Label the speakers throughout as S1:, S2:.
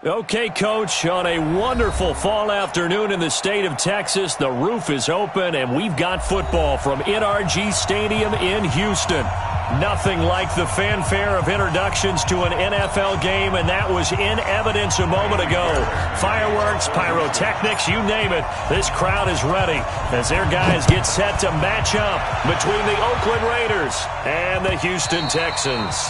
S1: Okay, Coach, on a wonderful fall afternoon in the state of Texas, the roof is open, and we've got football from NRG Stadium in Houston. Nothing like the fanfare of introductions to an NFL game, and that was in evidence a moment ago. Fireworks, pyrotechnics, you name it. This crowd is ready as their guys get set to match up between the Oakland Raiders and the Houston Texans.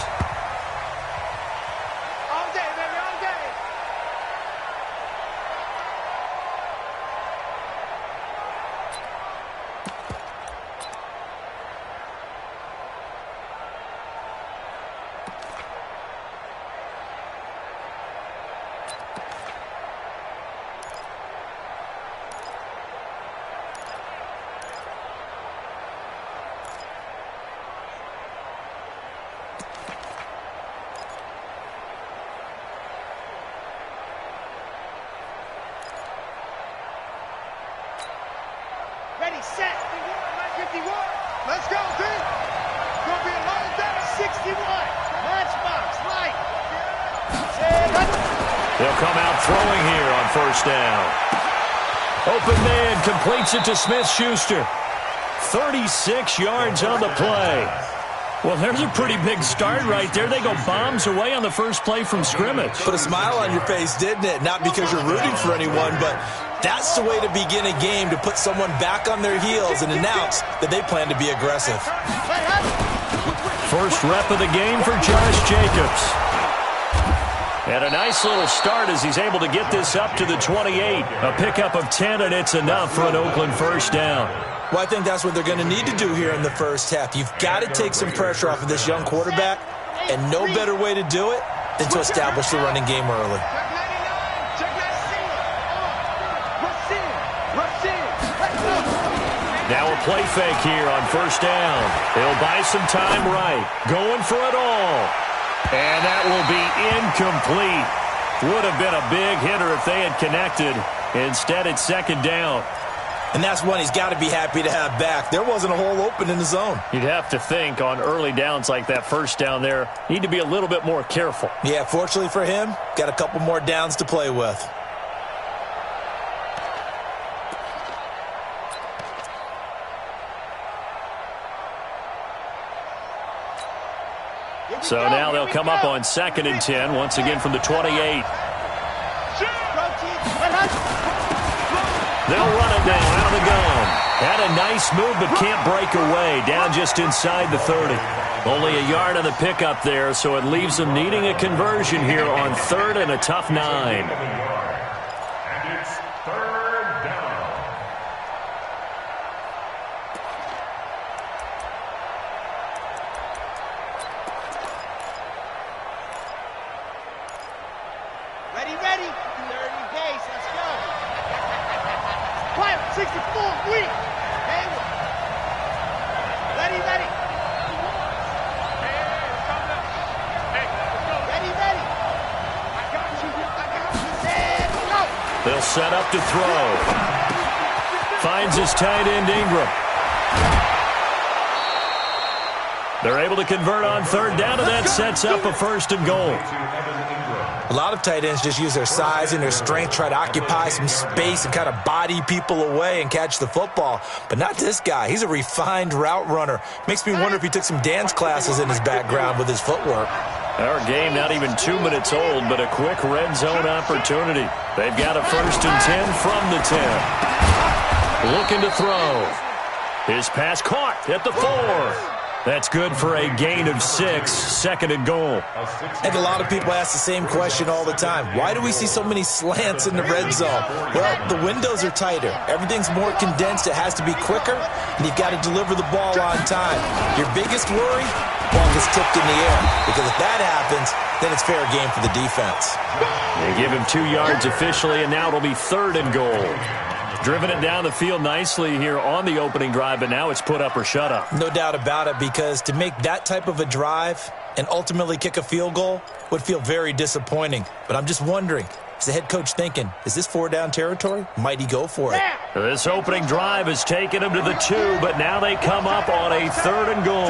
S2: Ready, set, 51. Let's go, B. Gonna be a long day, 61. Matchbox, light.
S1: They'll come out throwing here on first down. Open man completes it to Smith-Schuster. 36 yards on the play. Well, there's a pretty big start right there. They go bombs away on the first play from scrimmage.
S3: Put a smile on your face, didn't it? Not because you're rooting for anyone, but that's the way to begin a game, to put someone back on their heels and announce that they plan to be aggressive.
S1: First rep of the game for Josh Jacobs. And a nice little start as he's able to get this up to the 28. A pickup of 10, and it's enough for an Oakland first down.
S3: Well, I think that's what they're going to need to do here in the first half. You've got to take some pressure off of this young quarterback, and no better way to do it than to establish the running game early.
S1: Now a play fake here on first down. They'll buy some time right. Going for it all. And that will be incomplete. Would have been a big hitter if they had connected. Instead, it's second down.
S3: And that's one he's got to be happy to have back. There wasn't a hole open in the zone.
S1: You'd have to think on early downs like that first down there, need to be a little bit more careful.
S3: Yeah, fortunately for him, got a couple more downs to play with.
S1: So now they'll come up on 2nd and 10, once again from the 28. They'll run it now out of the gun. Had a nice move but can't break away. Down just inside the 30. Only a yard on the pickup there, so it leaves them needing a conversion here on 3rd and a tough 9.
S4: And it's 3rd down.
S2: Ready, 30 pace, let's go. 64, weak. Ready. Ready. I got you. Go.
S1: They'll set up to throw. Finds his tight end, Ingram. They're able to convert on 3rd down, and that sets up a 1st and goal.
S3: A lot of tight ends just use their size and their strength, try to occupy some space and kind of body people away and catch the football. But not this guy. He's a refined route runner. Makes me wonder if he took some dance classes in his background with his footwork.
S1: Our game not even 2 minutes old, but a quick red zone opportunity. They've got a 1st and 10 from the 10. Looking to throw. His pass caught at the 4. That's good for a gain of 6, 2nd and goal.
S3: I think a lot of people ask the same question all the time. Why do we see so many slants in the red zone? Well, the windows are tighter. Everything's more condensed. It has to be quicker, and you've got to deliver the ball on time. Your biggest worry? Ball gets tipped in the air, because if that happens, then it's fair game for the defense.
S1: They give him 2 yards officially, and now it'll be 3rd and goal. Driven it down the field nicely here on the opening drive, but now it's put up or shut up.
S3: No doubt about it, because to make that type of a drive and ultimately kick a field goal would feel very disappointing. But I'm just wondering, is the head coach thinking, is this 4-down territory? Might he go for it?
S1: This opening drive has taken him to the 2, but now they come up on a 3rd and goal.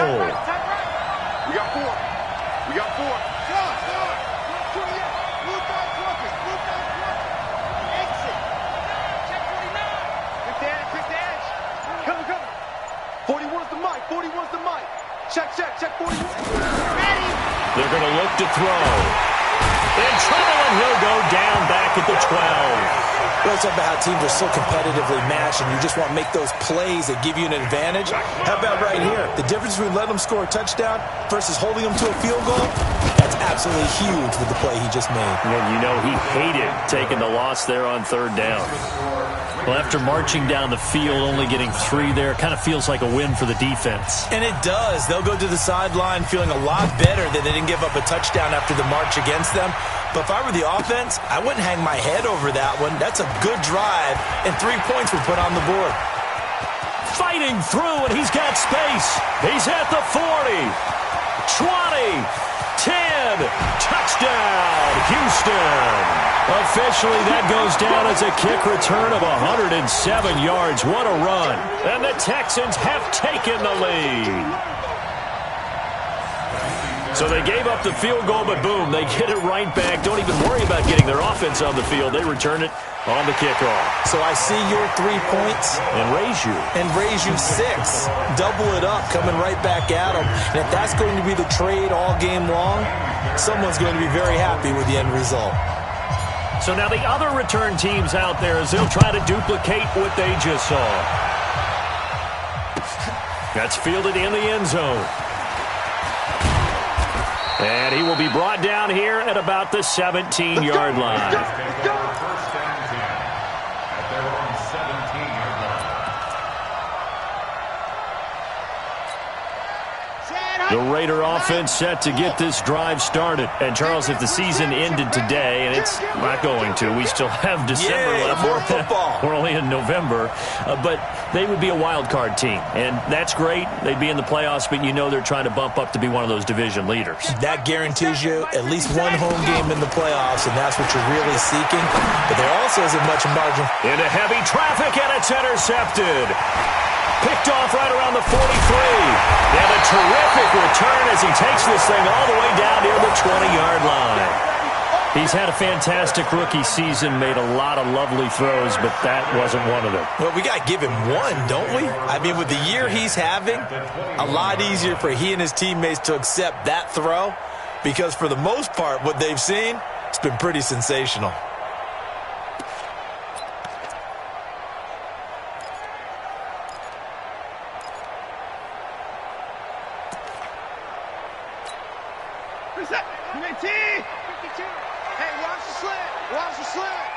S2: We got 4. Check, 41. Ready.
S1: They're going to look to throw. In trouble, and he'll go down back at the 12.
S3: We're talking about how teams are so competitively matched, and you just want to make those plays that give you an advantage. How about right here? The difference between letting them score a touchdown versus holding them to a field goal, that's absolutely huge with the play he just made.
S1: And you know he hated taking the loss there on third down. Well, after marching down the field, only getting 3 there, kind of feels like a win for the defense.
S3: And it does. They'll go to the sideline feeling a lot better that they didn't give up a touchdown after the march against them. But if I were the offense, I wouldn't hang my head over that one. That's a good drive, and 3 points were put on the board.
S1: Fighting through, and he's got space. He's at the 40, 20, 10. Touchdown, Houston. Officially, that goes down as a kick return of 107 yards. What a run. And the Texans have taken the lead. So they gave up the field goal, but boom, they get it right back. Don't even worry about getting their offense on the field. They return it on the kickoff.
S3: So I see your 3 points.
S1: And raise you 6. Double it up, coming right back at them.
S3: And if that's going to be the trade all game long, someone's going to be very happy with the end result.
S1: So now the other return teams out there as they'll try to duplicate what they just saw. That's fielded in the end zone. And he will be brought down here at about the 17-yard line.
S4: First and 10 at their own 17-yard line.
S1: The Raider offense set to get this drive started. And, Charles, if the season ended today, and it's not going to, we still have December left.
S3: More football.
S1: We're only in November. But they would be a wild card team. And that's great. They'd be in the playoffs, but you know they're trying to bump up to be one of those division leaders.
S3: That guarantees you at least one home game in the playoffs, and that's what you're really seeking. But there also isn't much margin.
S1: Into heavy traffic, and it's intercepted. Picked off right around the 43. And a terrific return as he takes this thing all the way down near the 20-yard line. He's had a fantastic rookie season, made a lot of lovely throws, but that wasn't one of them.
S3: Well, we got to give him one, don't we? I mean, with the year he's having, a lot easier for he and his teammates to accept that throw, because for the most part, what they've seen, it's been pretty sensational.
S2: Hey, watch the slant. Watch the slant.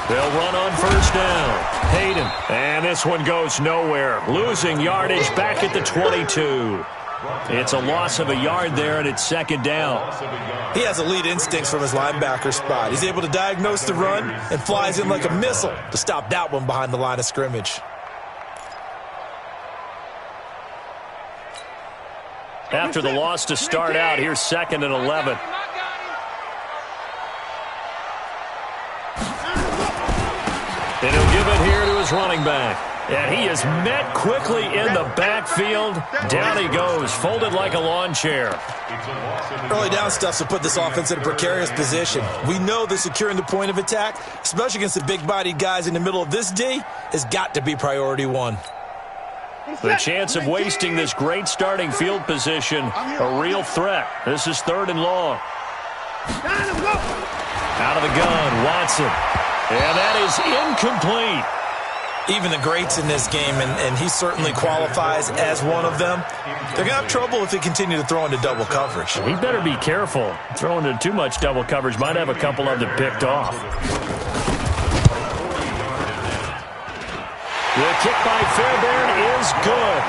S1: They'll run on first down. Hayden. And this one goes nowhere. Losing yardage back at the 22. It's a loss of a yard there, and it's second down.
S3: He has elite instincts from his linebacker spot. He's able to diagnose the run and flies in like a missile to stop that one behind the line of scrimmage.
S1: After the loss to start out, here's 2nd and 11. And he'll give it here to his running back. And he is met quickly in the backfield. Down he goes, folded like a lawn chair.
S3: Early down stuff to put this offense in a precarious position. We know that securing the point of attack, especially against the big-bodied guys in the middle of this D, has got to be priority one.
S1: The chance of wasting this great starting field position, a real threat. This is 3rd and long. Out of the gun, Watson. And that is incomplete.
S3: Even the greats in this game, and he certainly qualifies as one of them, they're going to have trouble if they continue to throw into double coverage.
S1: He better be careful. Throwing into too much double coverage might have a couple of them picked off. The kick by Fairbairn is good.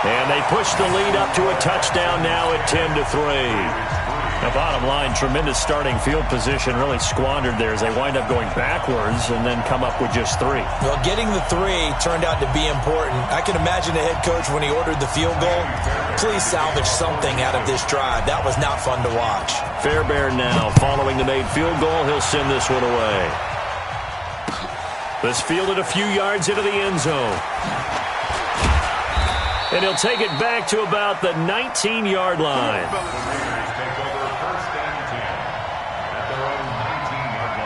S1: And they push the lead up to a touchdown now at 10-3. The bottom line, tremendous starting field position, really squandered there as they wind up going backwards and then come up with just 3.
S3: Well, getting the 3 turned out to be important. I can imagine the head coach when he ordered the field goal. Please salvage something out of this drive. That was not fun to watch.
S1: Fairbairn now following the made field goal. He'll send this one away. This fielded a few yards into the end zone. And he'll take it back to about the 19-yard line.
S4: Take over 1st and 10 at their own 19-yard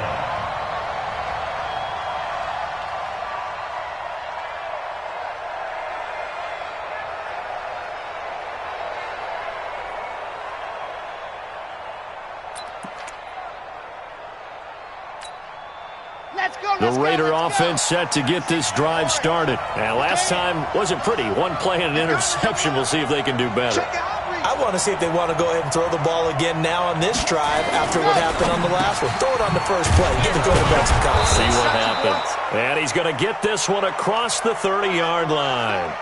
S1: The Raider offense set to get this drive started. And last time wasn't pretty. One play and an interception. We'll see if they can do better.
S3: I want to see if they want to go ahead and throw the ball again now on this drive after what happened on the last one. Throw it on the first play. Give the quarterback some confidence.
S1: See what happens. And he's going to get this one across the 30-yard line.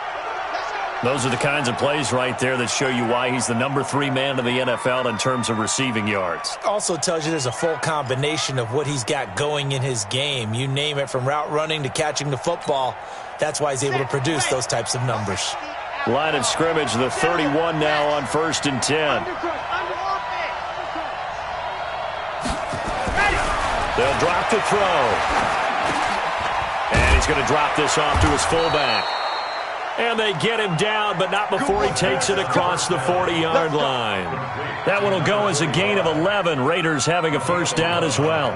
S1: Those are the kinds of plays right there that show you why he's the number 3 man in the NFL in terms of receiving yards.
S3: Also tells you there's a full combination of what he's got going in his game. You name it, from route running to catching the football. That's why he's able to produce those types of numbers.
S1: Line of scrimmage, the 31 now on 1st and 10. They'll drop the throw. And he's going to drop this off to his fullback. And they get him down, but not before he takes it across the 40-yard line. That one will go as a gain of 11. Raiders having a first down as well.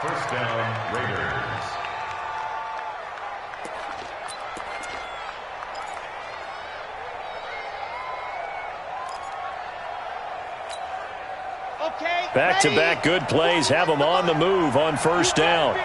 S4: First down, Raiders.
S1: Back-to-back good plays have them on the move on first down.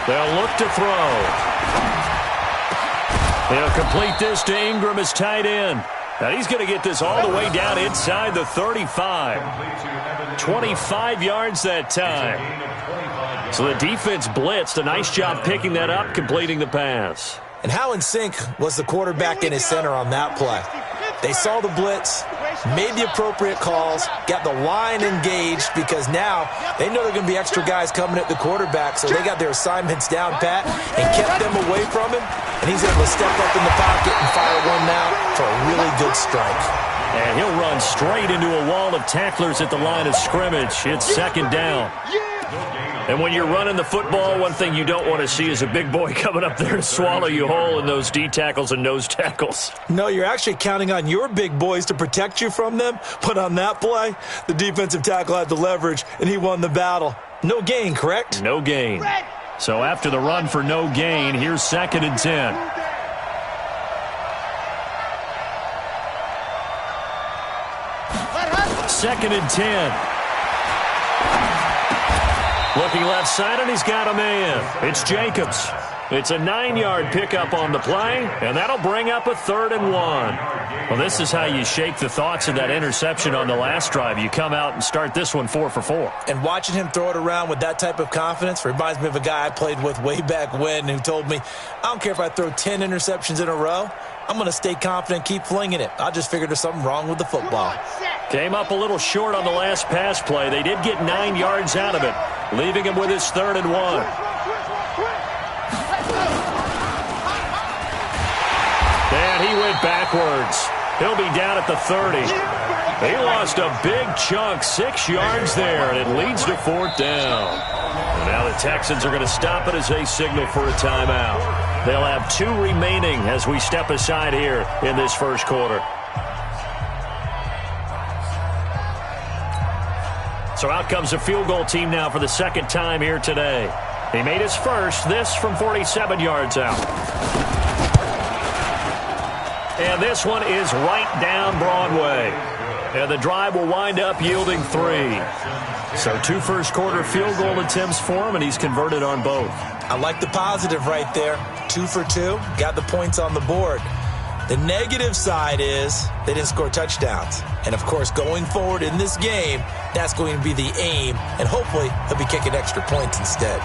S1: They'll look to throw. They'll complete this to Ingram as tight end. Now he's going to get this all the way down inside the 35. 25 yards that time. So the defense blitzed. A nice job picking that up, completing the pass.
S3: And how in sync was the quarterback and his center on that play? They saw the blitz, made the appropriate calls, got the line engaged, because now they know there are going to be extra guys coming at the quarterback, so they got their assignments down pat and kept them away from him, and he's able to step up in the pocket and fire one now for a really good strike.
S1: And he'll run straight into a wall of tacklers at the line of scrimmage. It's second down. And when you're running the football, one thing you don't want to see is a big boy coming up there to swallow you whole in those D tackles and nose tackles.
S3: No, you're actually counting on your big boys to protect you from them. But on that play, the defensive tackle had the leverage, and he won the battle. No gain, correct?
S1: No gain. So after the run for no gain, here's 2nd and 10. Second and 10. Looking left side, and he's got a man. It's Jacobs. It's a 9-yard pickup on the play, and that'll bring up a 3rd and 1. Well, this is how you shake the thoughts of that interception on the last drive. You come out and start this one 4 for 4.
S3: And watching him throw it around with that type of confidence reminds me of a guy I played with way back when who told me, I don't care if I throw 10 interceptions in a row, I'm going to stay confident, keep flinging it. I just figured there's something wrong with the football.
S1: Came up a little short on the last pass play. They did get 9 yards out of it, leaving him with his 3rd and 1. And he went backwards. He'll be down at the 30. He lost a big chunk, 6 yards there, and it leads to 4th down. And now the Texans are going to stop it as they signal for a timeout. They'll have 2 remaining as we step aside here in this first quarter. So out comes a field goal team now for the 2nd time here today. He made his first, this from 47 yards out. And this one is right down Broadway. And the drive will wind up yielding 3. So 2 first-quarter field goal attempts for him, and he's converted on both.
S3: I like the positive right there. 2 for 2, got the points on the board. The negative side is they didn't score touchdowns. And, of course, going forward in this game, that's going to be the aim, and hopefully he'll be kicking extra points instead.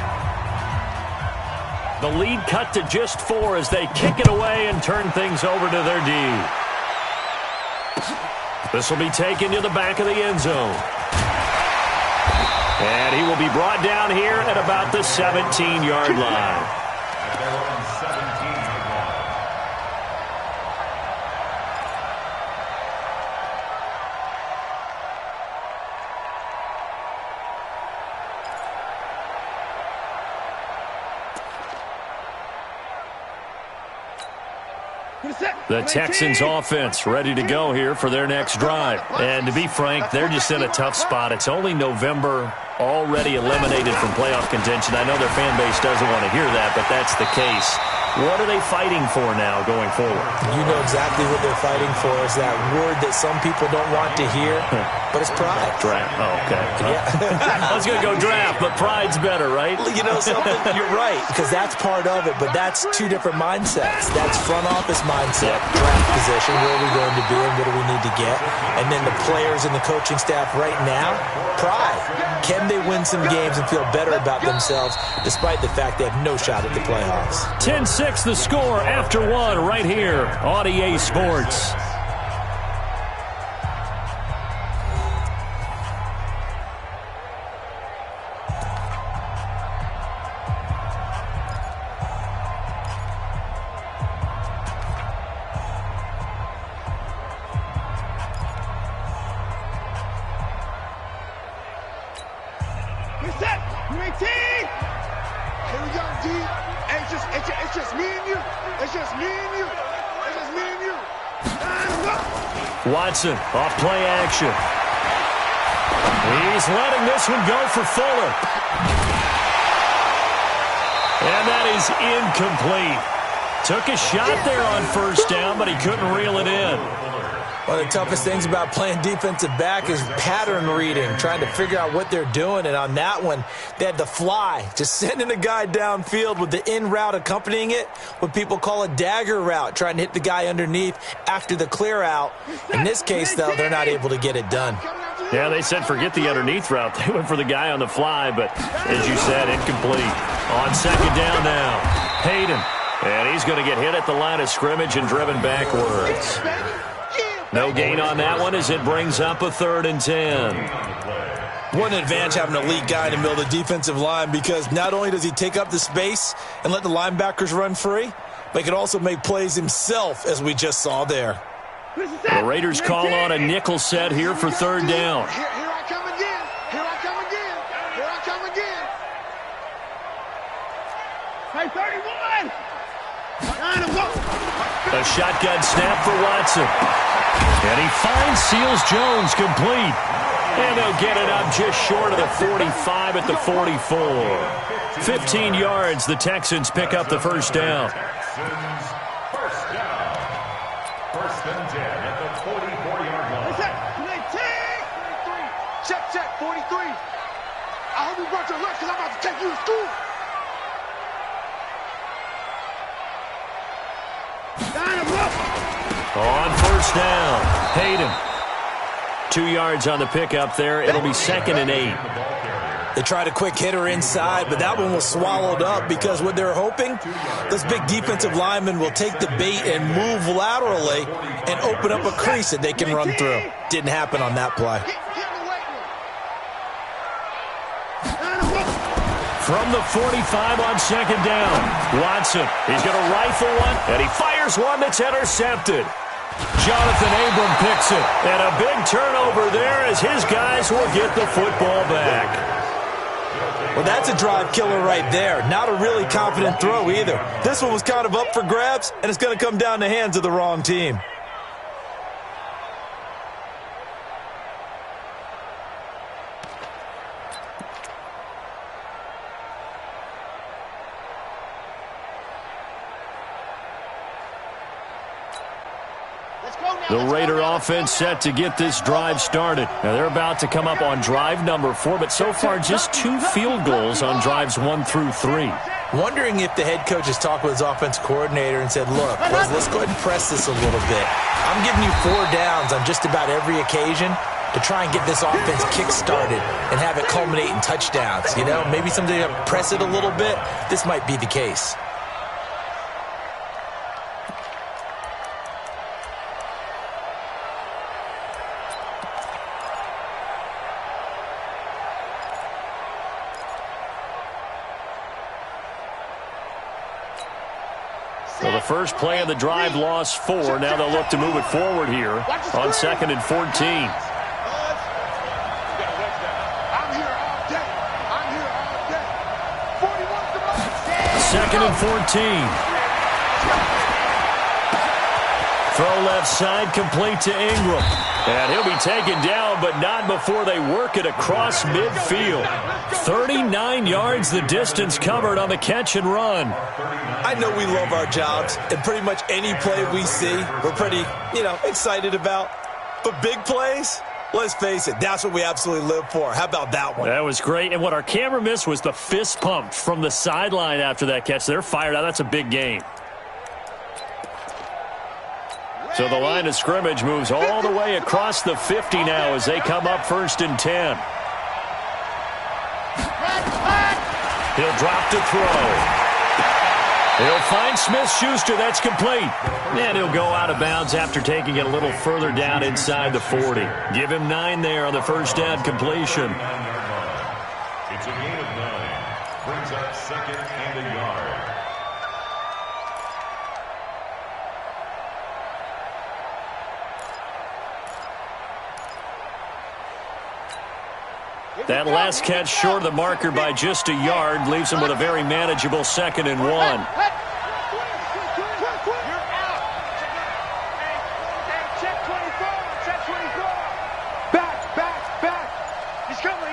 S1: The lead cut to just 4 as they kick it away and turn things over to their D. This will be taken to the back of the end zone. And he will be brought down here at about the 17-yard line. The Texans offense ready to go here for their next drive. And to be frank, they're just in a tough spot. It's only November. already eliminated from playoff contention. I know their fan base doesn't want to hear that, but that's the case. What are they fighting for now going forward?
S3: You know exactly what they're fighting for. Is that word that some people don't want to hear, but it's pride.
S1: Draft. Oh, okay.
S3: Yeah.
S1: I was going to go draft, but pride's better, right?
S3: You know something? You're right, because that's part of it, but that's two different mindsets. That's front office mindset, draft position, where are we going to be and what do we need to get? And then the players and the coaching staff right now, pride. Can they win some games and feel better about themselves despite the fact they have no shot at the playoffs?
S1: 10-6 the score after one right here on EA Sports. Watson, off play action. He's letting this one go for Fuller. And that is incomplete. Took a shot there on first down, but he couldn't reel it in.
S3: One of the toughest things about playing defensive back is pattern reading, trying to figure out what they're doing. And on that one, they had the fly, just sending a guy downfield with the in route accompanying it, what people call a dagger route, trying to hit the guy underneath after the clear out. In this case, though, they're not able to get it done.
S1: Yeah, they said forget the underneath route. They went for the guy on the fly, but as you said, incomplete. On second down now, Hayden. And he's going to get hit at the line of scrimmage and driven backwards. No gain on that one as it brings up a 3rd and 10.
S3: What an advantage having an elite guy in the middle of the defensive line, because not only does he take up the space and let the linebackers run free, but he can also make plays himself, as we just saw there.
S1: The Raiders call on a nickel set here for 3rd down.
S2: Here I come again. Here I come again. Here I come again. Hey, 31.
S1: A shotgun snap for Watson. And he finds Seals Jones complete. And they'll get it up just short of the 45 at the 44. 15 yards, the Texans pick up the first down.
S4: First and 10 at the 44-yard line.
S2: Check, 43. I hope you brought your lunch because I'm about to take you to school.
S1: On first down, Hayden. 2 yards on the pickup there. It'll be 2nd and 8.
S3: They tried a quick hitter inside, but that one was swallowed up because what they're hoping, those big defensive linemen will take the bait and move laterally and open up a crease that they can run through. Didn't happen on that play.
S1: From the 45 on second down, Watson. He's going to rifle one, and he fires one that's intercepted. Jonathan Abram picks it, and a big turnover there as his guys will get the football back.
S3: Well, that's a drive killer right there. Not a really confident throw either. This one was kind of up for grabs, and it's going to come down the hands of the wrong team.
S1: The Raider offense set to get this drive started. Now they're about to come up on drive number 4, but so far just 2 field goals on drives 1 through 3.
S3: Wondering if the head coach has talked with his offense coordinator and said, look, let's go ahead and press this a little bit. I'm giving you 4 downs on just about every occasion to try and get this offense kick-started and have it culminate in touchdowns. You know, maybe somebody to press it a little bit. This might be the case.
S1: So the first play of the drive lost 4. Now they'll look to move it forward here on 2nd and 14.
S2: I'm here all day. 41's the most.
S1: 2nd and 14. Throw left side, complete to Ingram. And he'll be taken down, but not before they work it across midfield. 39 yards the distance covered on the catch and run.
S3: I know we love our jobs, and pretty much any play we see, we're pretty, excited about. But big plays, let's face it, that's what we absolutely live for. How about that one?
S1: That was great. And what our camera missed was the fist pump from the sideline after that catch. They're fired out. That's a big gain. So the line of scrimmage moves all the way across the 50 now as they come up 1st and 10. He'll drop to throw. He'll find Smith-Schuster. That's complete. And he'll go out of bounds after taking it a little further down inside the 40. Give him 9 there on the first down completion.
S4: It's a gain of 9. Brings up 2nd and a yard.
S1: That last catch short of the marker by just a yard leaves him with a very manageable 2nd and 1.
S2: You're out. Check 24. Check 24. Back. He's coming.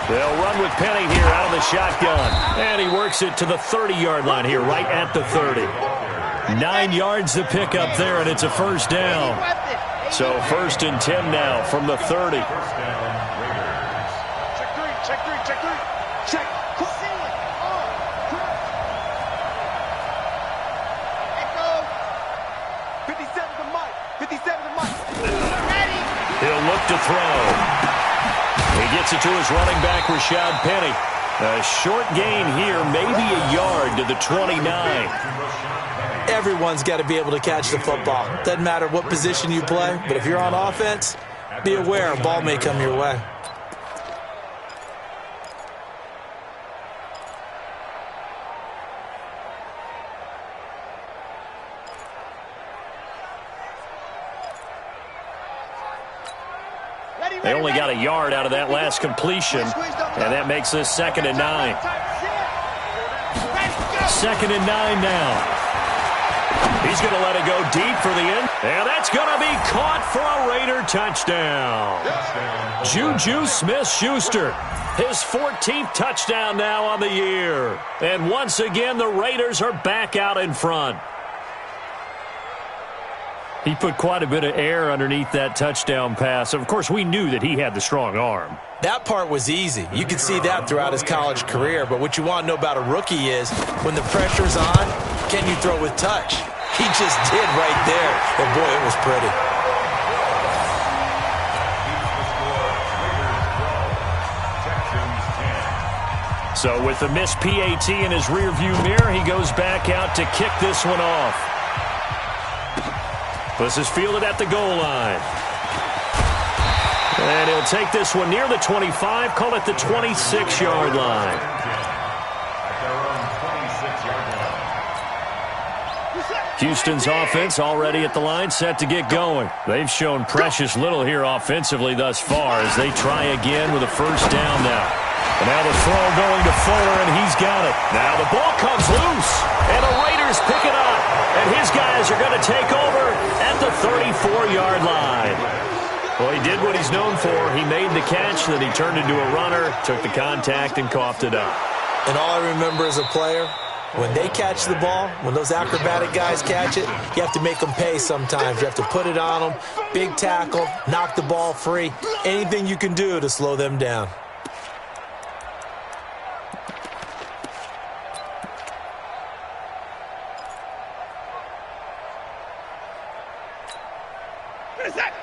S1: They'll run with Penny here out of the shotgun. And he works it to the 30-yard line here, right at the 30. 9 yards to pick up there, and it's a first down. So 1st and 10 now from the 30.
S2: Check 3. Check. Echo. 57 to Mike. Ready.
S1: He'll look to throw. He gets it to his running back, Rashad Penny. A short gain here, maybe a yard to the 29.
S3: Everyone's got to be able to catch the football. Doesn't matter what position you play, but if you're on offense, be aware a ball may come your way.
S1: They only got a yard out of that last completion, and that makes this 2nd and 9. 2nd and 9 now. He's going to let it go deep for the end. And that's going to be caught for a Raider touchdown. Juju Smith-Schuster, his 14th touchdown now on the year. And once again, the Raiders are back out in front. He put quite a bit of air underneath that touchdown pass. Of course, we knew that he had the strong arm.
S3: That part was easy. You could see that throughout his college career. But what you want to know about a rookie is when the pressure's on, can you throw with touch? He just did right there. And boy, it was pretty.
S1: So with the missed PAT in his rearview mirror, he goes back out to kick this one off. This is fielded at the goal line. And he'll take this one near the 25, call it the 26-yard line. Houston's offense already at the line, set to get going. They've shown precious little here offensively thus far as they try again with a first down now. And now the throw going to Fuller, and he's got it. Now the ball comes loose, and the Raiders pick it up. And his guys are going to take over at the 34-yard line. Well, he did what he's known for. He made the catch, then he turned into a runner, took the contact, and coughed it up.
S3: And all I remember as a player, when they catch the ball, when those acrobatic guys catch it, you have to make them pay sometimes. You have to put it on them, big tackle, knock the ball free, anything you can do to slow them down.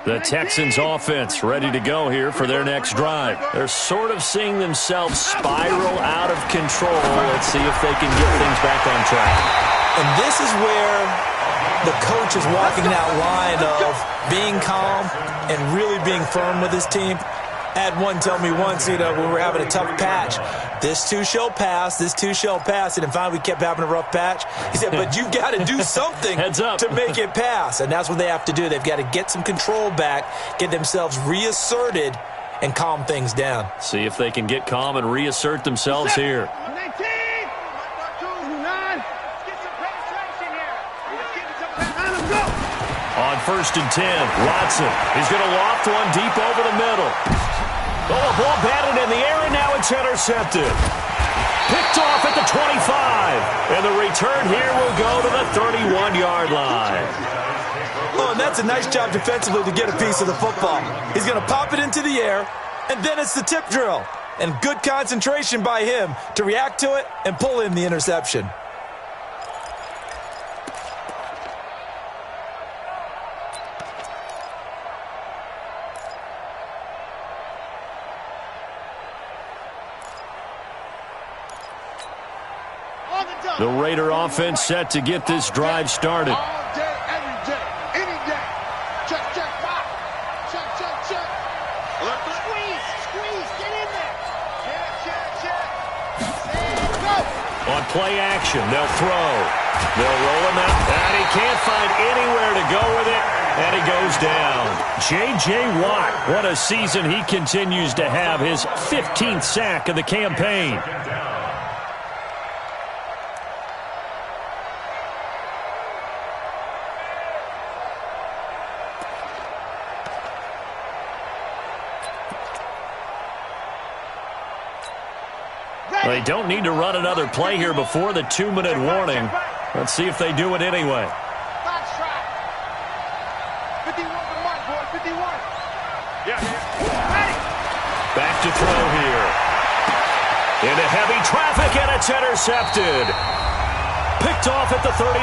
S1: The Texans offense ready to go here for their next drive. They're sort of seeing themselves spiral out of control. Let's see if they can get things back on track.
S3: And this is where the coach is walking that line of being calm and really being firm with his team. I had one tell me once, when we were having a tough patch, this too shall pass, this too shall pass. And then finally we kept having a rough patch. He said, but you've got to do something to make it pass. And that's what they have to do. They've got to get some control back, get themselves reasserted, and calm things down.
S1: See if they can get calm and reassert themselves here.
S2: 19! 9! Let's get some penetration here. Let's get some penetration. Go!
S1: On first and 10. Watson is going to loft one deep over the middle. Oh, a ball batted in the air, and now it's intercepted. Picked off at the 25. And the return here will go to the 31-yard line.
S3: Oh, and that's a nice job defensively to get a piece of the football. He's going to pop it into the air, and then it's the tip drill. And good concentration by him to react to it and pull in the interception.
S1: The Raider offense set to get this drive started.
S2: All day, every day, any day. Check, check, pop. Check, check, check. Squeeze, squeeze, get in there. Check, check, check. And go.
S1: On play action, they'll throw. They'll roll him out, and he can't find anywhere to go with it, and he goes down. J.J. Watt, what a season he continues to have, his 15th sack of the campaign. They don't need to run another play here before the 2-minute warning. Let's see if they do it anyway.
S2: Box try. 51 for Mark, boy, 51. Yeah. Ready.
S1: Back to throw here. Into heavy traffic, and it's intercepted. Picked off at the 39.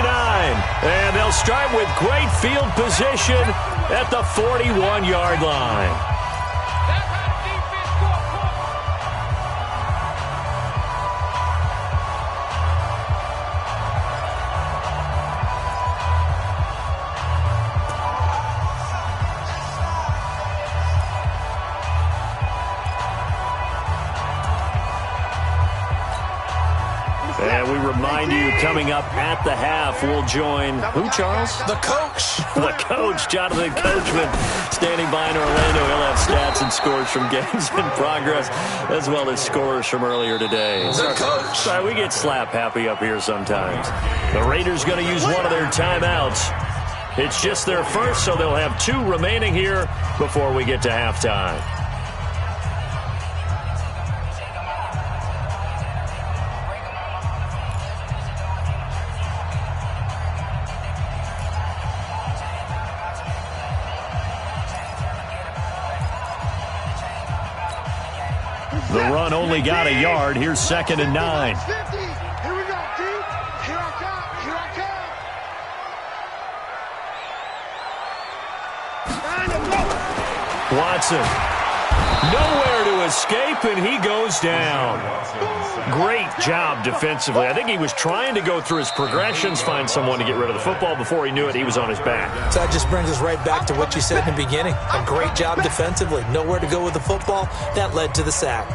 S1: And they'll start with great field position at the 41-yard line. And we remind you, coming up at the half, we'll join who, Charles?
S3: The coach.
S1: The coach, Jonathan Coachman, standing by in Orlando. He'll have stats and scores from games in progress, as well as scores from earlier today.
S3: The coach.
S1: Sorry, we get slap happy up here sometimes. The Raiders going to use one of their timeouts. It's just their first, so they'll have 2 remaining here before we get to halftime. The run only got a yard. Here's 2nd and 9.
S2: 50. Here we go, dude. Here I come. Here I come.
S1: Watson. Nowhere to escape, and he goes down. Great job defensively. I think he was trying to go through his progressions, find someone to get rid of the football. Before he knew it, he was on his back.
S3: So that just brings us right back to what you said in the beginning. A great job defensively. Nowhere to go with the football. That led to the sack.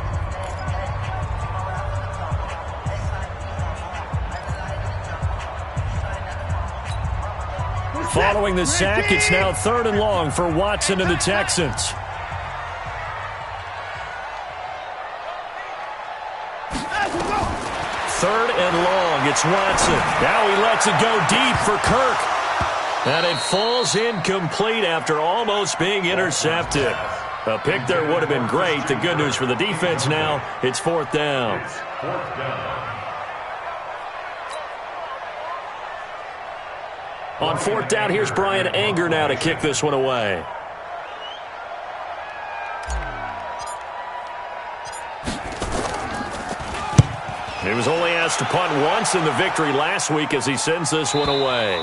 S1: Following the sack, it's now 3rd and long for Watson and the Texans. Third and long, it's Watson. Now he lets it go deep for Kirk. And it falls incomplete after almost being intercepted. A pick there would have been great. The good news for the defense now, it's 4th down. On 4th down, here's Brian Anger now to kick this one away. He was only asked to punt once in the victory last week as he sends this one away.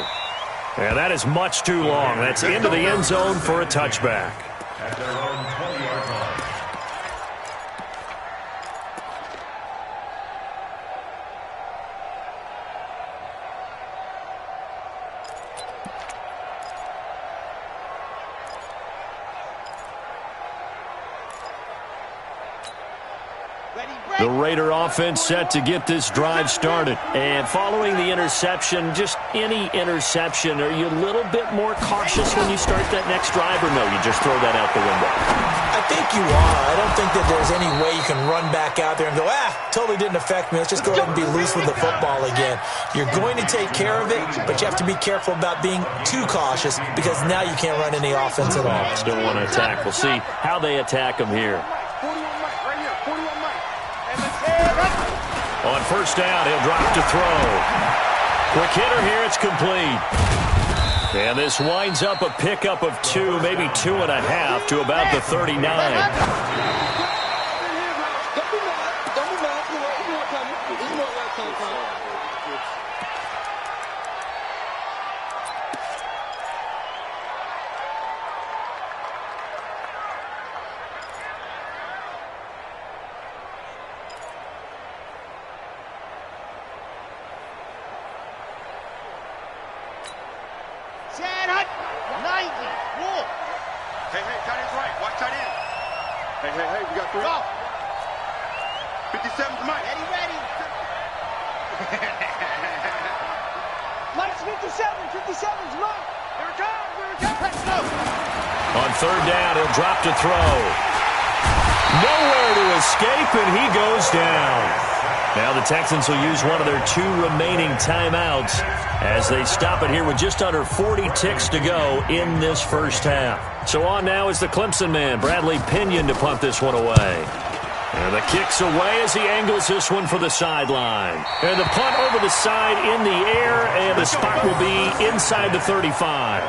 S1: And that is much too long. That's into the end zone for a touchback.
S4: At their own 20-yard line.
S1: The Raider offense set to get this drive started. And following the interception, just any interception, are you a little bit more cautious when you start that next drive, or no, you just throw that out the window?
S3: I think you are. I don't think that there's any way you can run back out there and go, totally didn't affect me. Let's just go ahead and be loose with the football again. You're going to take care of it, but you have to be careful about being too cautious because now you can't run any offense at all.
S1: Still want to attack. We'll see how they attack them here. On first down, he'll drop to throw. Quick hitter here, it's complete. And this winds up a pickup of 2, maybe 2.5 to about the 39.
S2: Hey, we got 3. 57's Mike. Ready. Mike's 57's Mike. Here it comes. Let's go.
S1: On third down, he'll drop to throw. Nowhere to escape, and he goes down. Now the Texans will use one of their 2 remaining timeouts as they stop it here with just under 40 ticks to go in this first half. So on now is the Clemson man, Bradley Pinion, to punt this one away. And the kick's away as he angles this one for the sideline. And the punt over the side in the air, and the spot will be inside the 35.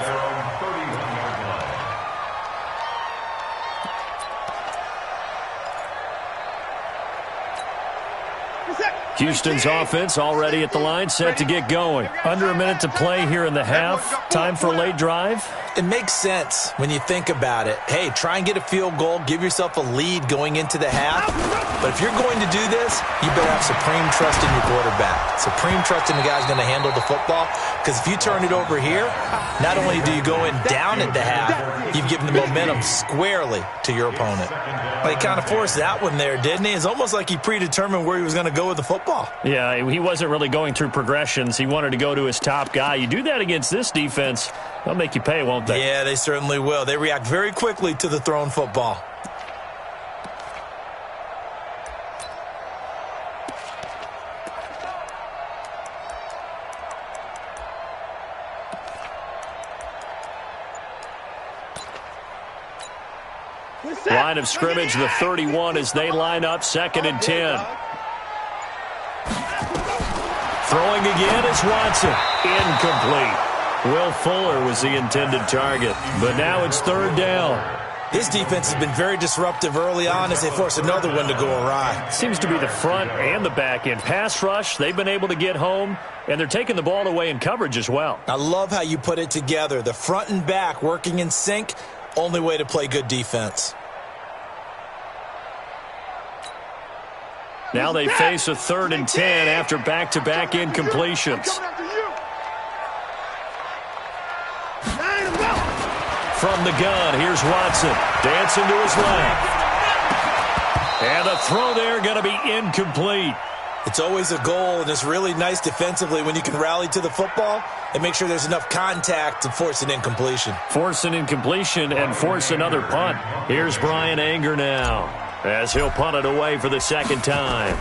S1: Houston's offense already at the line, set to get going. Under a minute to play here in the half. Time for a late drive.
S3: It makes sense when you think about it. Hey, try and get a field goal. Give yourself a lead going into the half. But if you're going to do this, you better have supreme trust in your quarterback. Supreme trust in the guy's going to handle the football. Because if you turn it over here, not only do you go in down at the half, you've given the momentum squarely to your opponent. Well, he kind of forced that one there, didn't he? It's almost like he predetermined where he was going to go with the football.
S1: Yeah, he wasn't really going through progressions. He wanted to go to his top guy. You do that against this defense, they'll make you pay, won't they?
S3: Yeah, they certainly will. They react very quickly to the thrown football.
S1: Line of scrimmage, the 31 as they line up, 2nd and 10. Throwing again is Watson. Incomplete. Will Fuller was the intended target, but now it's 3rd down.
S3: This defense has been very disruptive early on as they force another one to go awry.
S1: Seems to be the front and the back end. Pass rush, they've been able to get home, and they're taking the ball away in coverage as well.
S3: I love how you put it together. The front and back working in sync, only way to play good defense.
S1: Now they face a 3rd and 10 after back-to-back incompletions. From the gun, here's Watson. Dancing to his left. And the throw there going to be incomplete.
S3: It's always a goal, and it's really nice defensively when you can rally to the football and make sure there's enough contact to force an incompletion.
S1: Force an incompletion and force another punt. Here's Brian Anger now, as he'll punt it away for the 2nd time.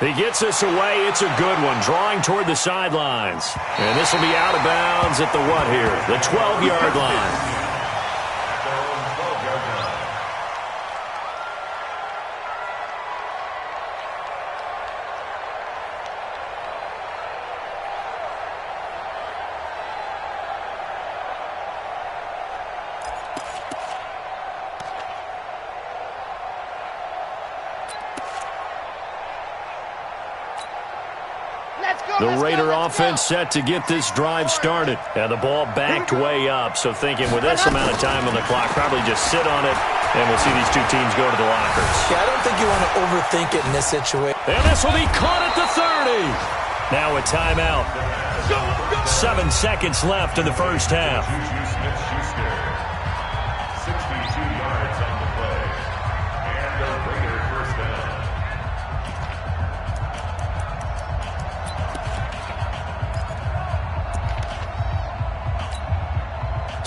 S1: He gets this away. It's a good one, drawing toward the sidelines. And this will be out of bounds at the what here? The 12-yard line. The Raider offense set to get this drive started. And the ball backed way up, so thinking with this amount of time on the clock, probably just sit on it, and we'll see these two teams go to the lockers.
S3: Yeah, I don't think you want to overthink it in this situation.
S1: And this will be caught at the 30. Now a timeout. 7 seconds left in the first half.
S4: 62 yards on the play. And the Raider first down.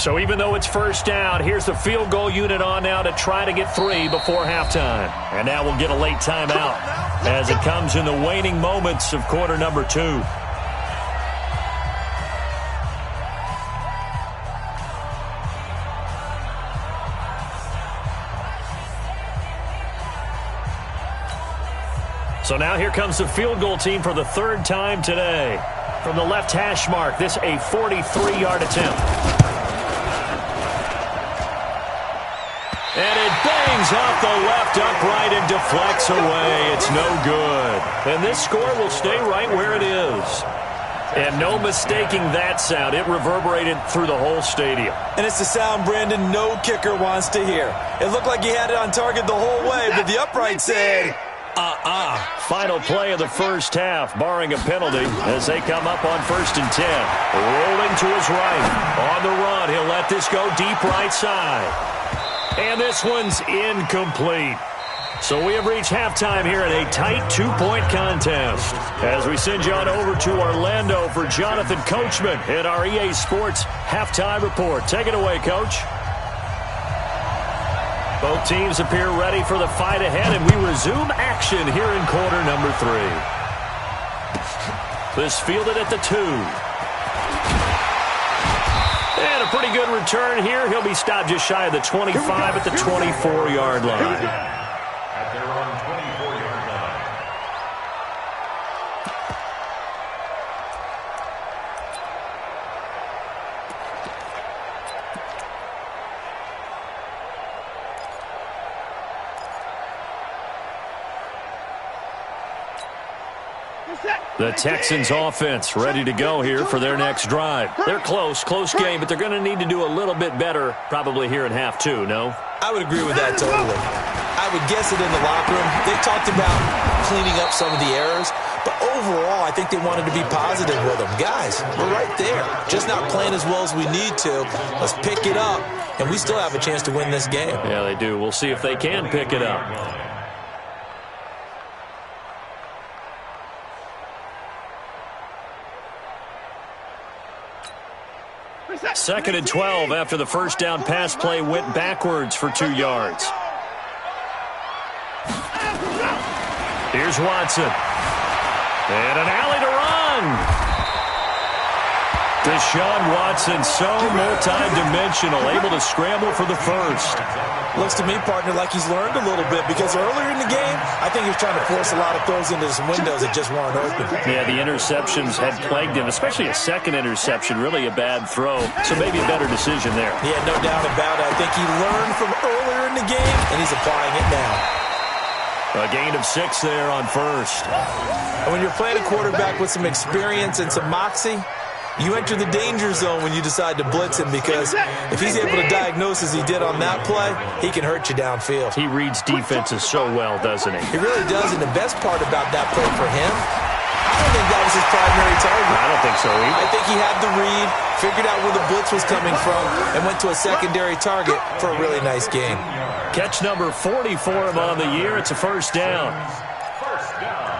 S1: So even though it's first down, here's the field goal unit on now to try to get 3 before halftime. And now we'll get a late timeout as it comes in the waning moments of quarter number 2. So now here comes the field goal team for the 3rd time today. From the left hash mark, this a 43-yard attempt. And it bangs off the left upright and deflects away. It's no good. And this score will stay right where it is. And no mistaking that sound. It reverberated through the whole stadium.
S3: And it's the sound, Brandon, no kicker wants to hear. It looked like he had it on target the whole way, but the upright said,
S1: Final play of the first half, barring a penalty, as they come up on 1st and 10. Rolling to his right. On the run, he'll let this go deep right side. And this one's incomplete. So we have reached halftime here in a tight 2-point contest. As we send you on over to Orlando for Jonathan Coachman in our EA Sports Halftime Report. Take it away, Coach. Both teams appear ready for the fight ahead, and we resume action here in quarter number 3. This fielded at the 2. And a pretty good return here. He'll be stopped just shy of the 25 at the 24-yard line.
S4: At their own 24-yard line.
S1: The Texans offense ready to go here for their next drive. They're close game, but they're going to need to do a little bit better probably here in half 2, no?
S3: I would agree with that totally. I would guess it in the locker room. They talked about cleaning up some of the errors, but overall I think they wanted to be positive with them. Guys, we're right there. Just not playing as well as we need to. Let's pick it up, and we still have a chance to win this game.
S1: Yeah, they do. We'll see if they can pick it up. Second and 12 after the first down pass play went backwards for 2 yards. Here's Watson. And an alley to run. Deshaun Watson, so multi-dimensional, able to scramble for the first.
S3: Looks to me, partner, like he's learned a little bit, because earlier in the game, I think he was trying to force a lot of throws into some windows that just weren't open.
S1: Yeah, the interceptions had plagued him, especially a second interception, really a bad throw, so maybe a better decision there.
S3: Yeah, no doubt about it. I think he learned from earlier in the game, and he's applying it now.
S1: A gain of 6 there on first.
S3: And when you're playing a quarterback with some experience and some moxie, you enter the danger zone when you decide to blitz him, because if he's able to diagnose as he did on that play, he can hurt you downfield.
S1: He reads defenses so well, doesn't he?
S3: He really does, and the best part about that play for him, I don't think that was his primary target.
S1: I don't think so either.
S3: I think he had the read, figured out where the blitz was coming from, and went to a secondary target for a really nice game.
S1: Catch number 40 for him on the year. It's a first down.
S4: First down.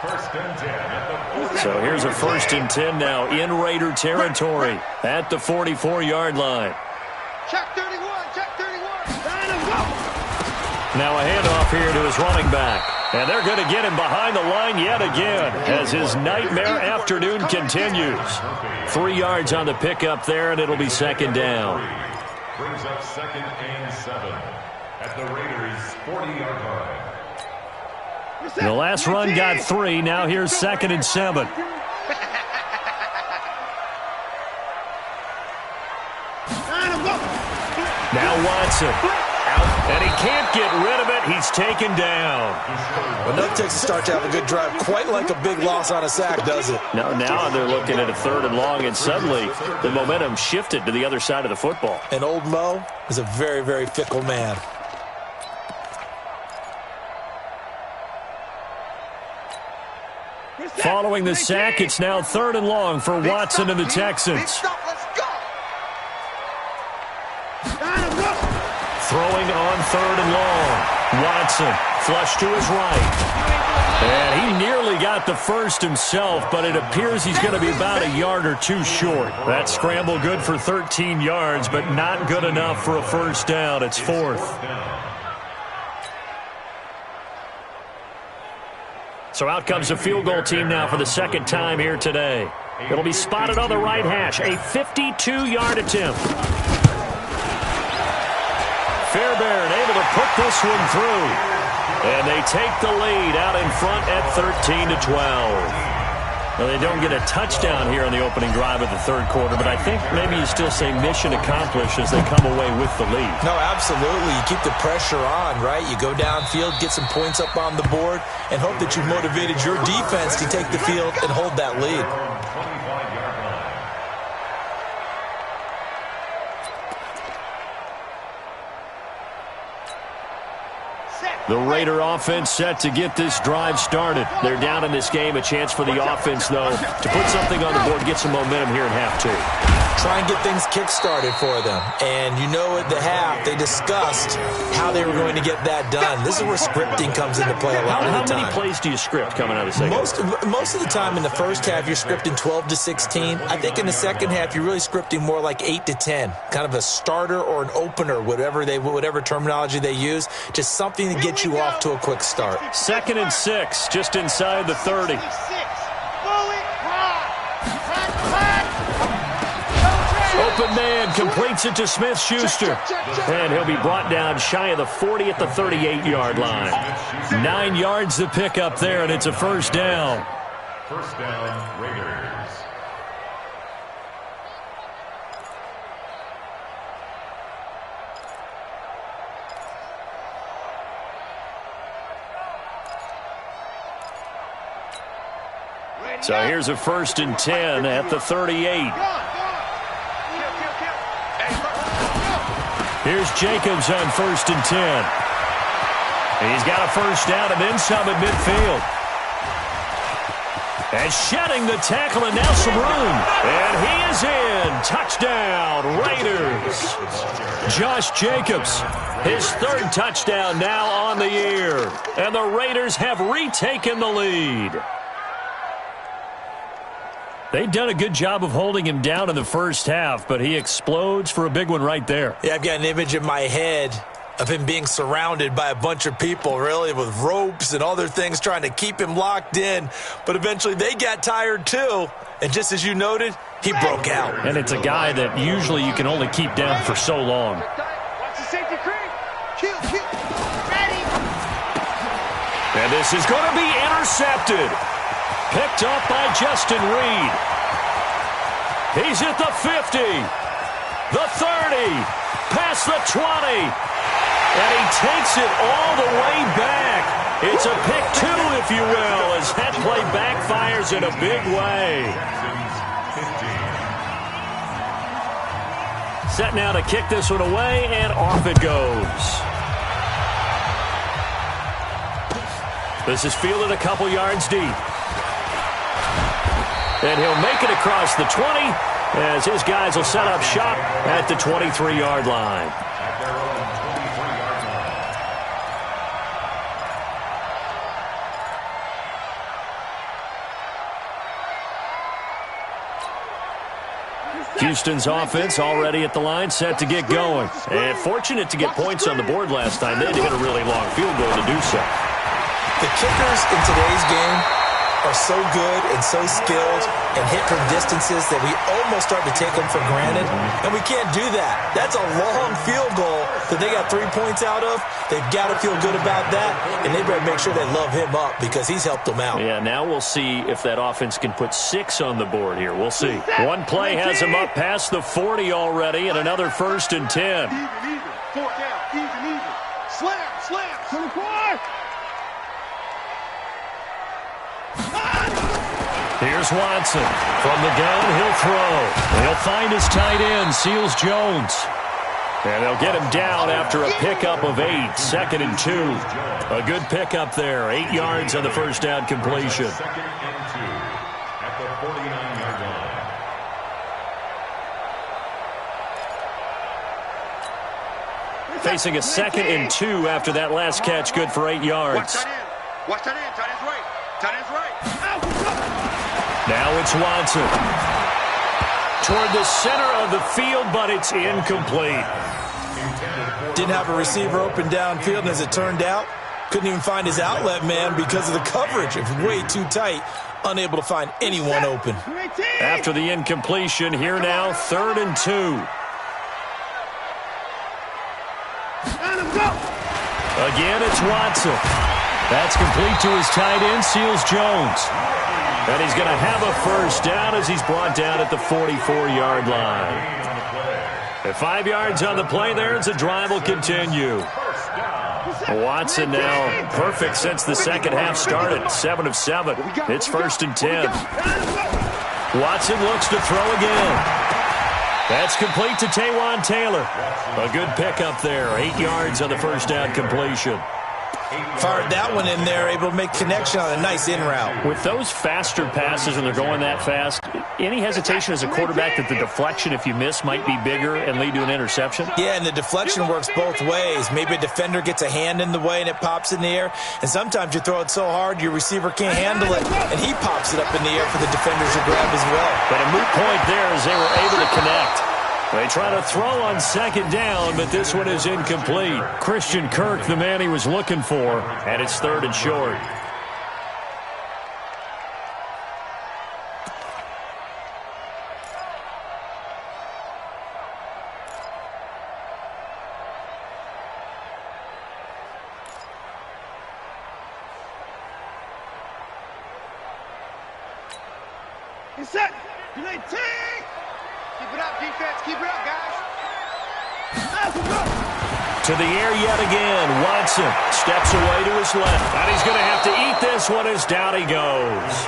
S4: First and 10 at the 40.
S1: So here's a 1st and 10 now in Raider territory at the 44-yard line.
S2: Check 31, check 31. Line him up.
S1: Now a handoff here to his running back. And they're going to get him behind the line yet again as his nightmare afternoon continues. 3 yards on the pickup there, and it'll be 2nd down.
S4: Brings up 2nd and 7 at the Raiders' 40-yard line.
S1: The last run got 3. Now here's 2nd and 7. Now Watson. Out, and he can't get rid of it. He's taken down.
S3: Well, no Texas start to have a good drive, quite like a big loss on a sack, does it?
S1: Now they're looking at a 3rd and long, and suddenly the momentum shifted to the other side of the football.
S3: And old Mo is a very, very fickle man.
S1: Following the sack, it's now 3rd and long for Watson and the Texans. Throwing on 3rd and long. Watson, flush to his right. And he nearly got the first himself, but it appears he's going to be about a yard or two short. That scramble good for 13 yards, but not good enough for a first down. It's fourth. So out comes the field goal team now for the second time here today. It'll be spotted on the right hash. A 52-yard attempt. Fairbairn able to put this one through. And they take the lead out in front at 13-12. Well, they don't get a touchdown here on the opening drive of the third quarter, but I think maybe you still say mission accomplished as they come away with the lead.
S3: No, absolutely. You keep the pressure on, right? You go downfield, get some points up on the board, and hope that you've motivated your defense to take the field and hold that lead.
S1: The Raider offense set to get this drive started. They're down in this game. A chance for the offense, though, to put something on the board, get some momentum here in half two.
S3: Try and get things kick-started for them. And you know at the half, they discussed how they were going to get that done. This is where scripting comes into play a lot of the time.
S1: How many plays do you script coming out of the second?
S3: Most of the time in the first half, you're scripting 12 to 16. I think in the second half, you're really scripting more like 8 to 10. Kind of a starter or an opener, whatever terminology they use. Just something to get you off to a quick start.
S1: 2nd and 6, just inside the 30. Open man completes it to Smith-Schuster. And he'll be brought down shy of the 40 at the 38-yard line. 9 yards to pick up there, and it's a first down.
S4: First down, Raiders.
S1: So here's a 1st and 10 at the 38. Here's Jacobs on 1st and 10. He's got a first down and then some at midfield. And shedding the tackle and now some room. And he is in. Touchdown, Raiders. Josh Jacobs, his 3rd touchdown now on the year. And the Raiders have retaken the lead. They've done a good job of holding him down in the first half, but he explodes for a big one right there.
S3: Yeah, I've got an image in my head of him being surrounded by a bunch of people, really, with ropes and other things trying to keep him locked in. But eventually they got tired too, and just as you noted, he broke out.
S1: And it's a guy that usually you can only keep down for so long. And this is going to be intercepted. Picked up by Justin Reed. He's at the 50, the 30, past the 20, and he takes it all the way back. It's a pick two, if you will, as that play backfires in a big way. Set now to kick this one away, and off it goes. This is fielded a couple yards deep. And he'll make it across the 20 as his guys will set up shop at the 23-yard line. Houston's offense already at the line, set to get going. And fortunate to get points on the board last time. They had to hit a really long field goal to do so.
S3: The kickers in today's game are so good and so skilled and hit from distances that we almost start to take them for granted, and we can't do that. That's a long field goal that they got 3 points out of. They've got to feel good about that, and they better make sure they love him up because he's helped them out.
S1: Yeah, now we'll see if that offense can put 6 on the board here. We'll see. One play has him up past the 40 already, and another 1st and 10.
S2: Even. 4 down. Even. Slam. 24.
S1: Here's Watson. From the gun, he'll throw. He'll find his tight end, Seals Jones. And they'll get him down after a pickup of 8, 2nd and 2. A good pickup there, 8 yards on the first down completion.
S4: 2nd and 2 at the 49-yard line.
S1: Facing a 2nd and 2 after that last catch, good for 8 yards.
S2: Watch that in. Tight end's right. Tight end's right.
S1: Now it's Watson. Toward the center of the field, but it's incomplete.
S3: Didn't have a receiver open downfield, and as it turned out, couldn't even find his outlet man because of the coverage. It was way too tight, unable to find anyone open.
S1: After the incompletion, here now, 3rd and 2. Again, it's Watson. That's complete to his tight end, Seals Jones. And he's going to have a first down as he's brought down at the 44-yard line. At 5 yards on the play there as the drive will continue. Watson now perfect since the second half started. 7 of 7. It's 1st and 10. Watson looks to throw again. That's complete to Taywan Taylor. A good pickup there. 8 yards on the first down completion.
S3: Fired that one in there, able to make connection on a nice in route.
S1: With those faster passes when they're going that fast, any hesitation as a quarterback that the deflection, if you miss, might be bigger and lead to an interception?
S3: Yeah, and the deflection works both ways. Maybe a defender gets a hand in the way and it pops in the air, and sometimes you throw it so hard your receiver can't handle it, and he pops it up in the air for the defenders to grab as well.
S1: But a moot point there as they were able to connect. They try to throw on 2nd down, but this one is incomplete. Christian Kirk, the man he was looking for, and it's 3rd and short.
S2: It's set. Delay T. Keep it up, defense. Keep it up, guys.
S1: To the air yet again. Watson steps away to his left. And he's going to have to eat this one as down he goes.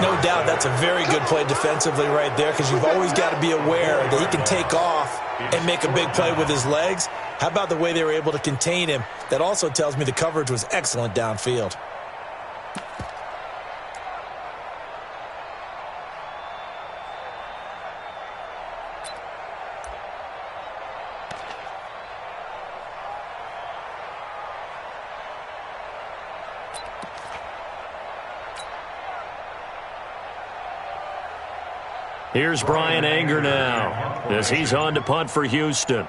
S3: No doubt that's a very good play defensively right there, because you've always got to be aware that he can take off and make a big play with his legs. How about the way they were able to contain him? That also tells me the coverage was excellent downfield.
S1: Here's Brian Anger now as he's on to punt for Houston.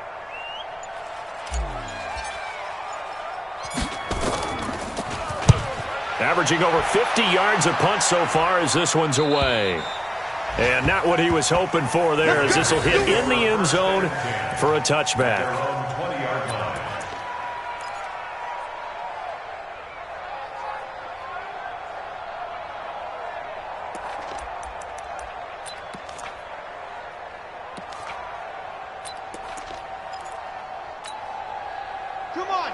S1: Averaging over 50 yards a punt so far as this one's away. And not what he was hoping for there as this will hit in the end zone for a touchback.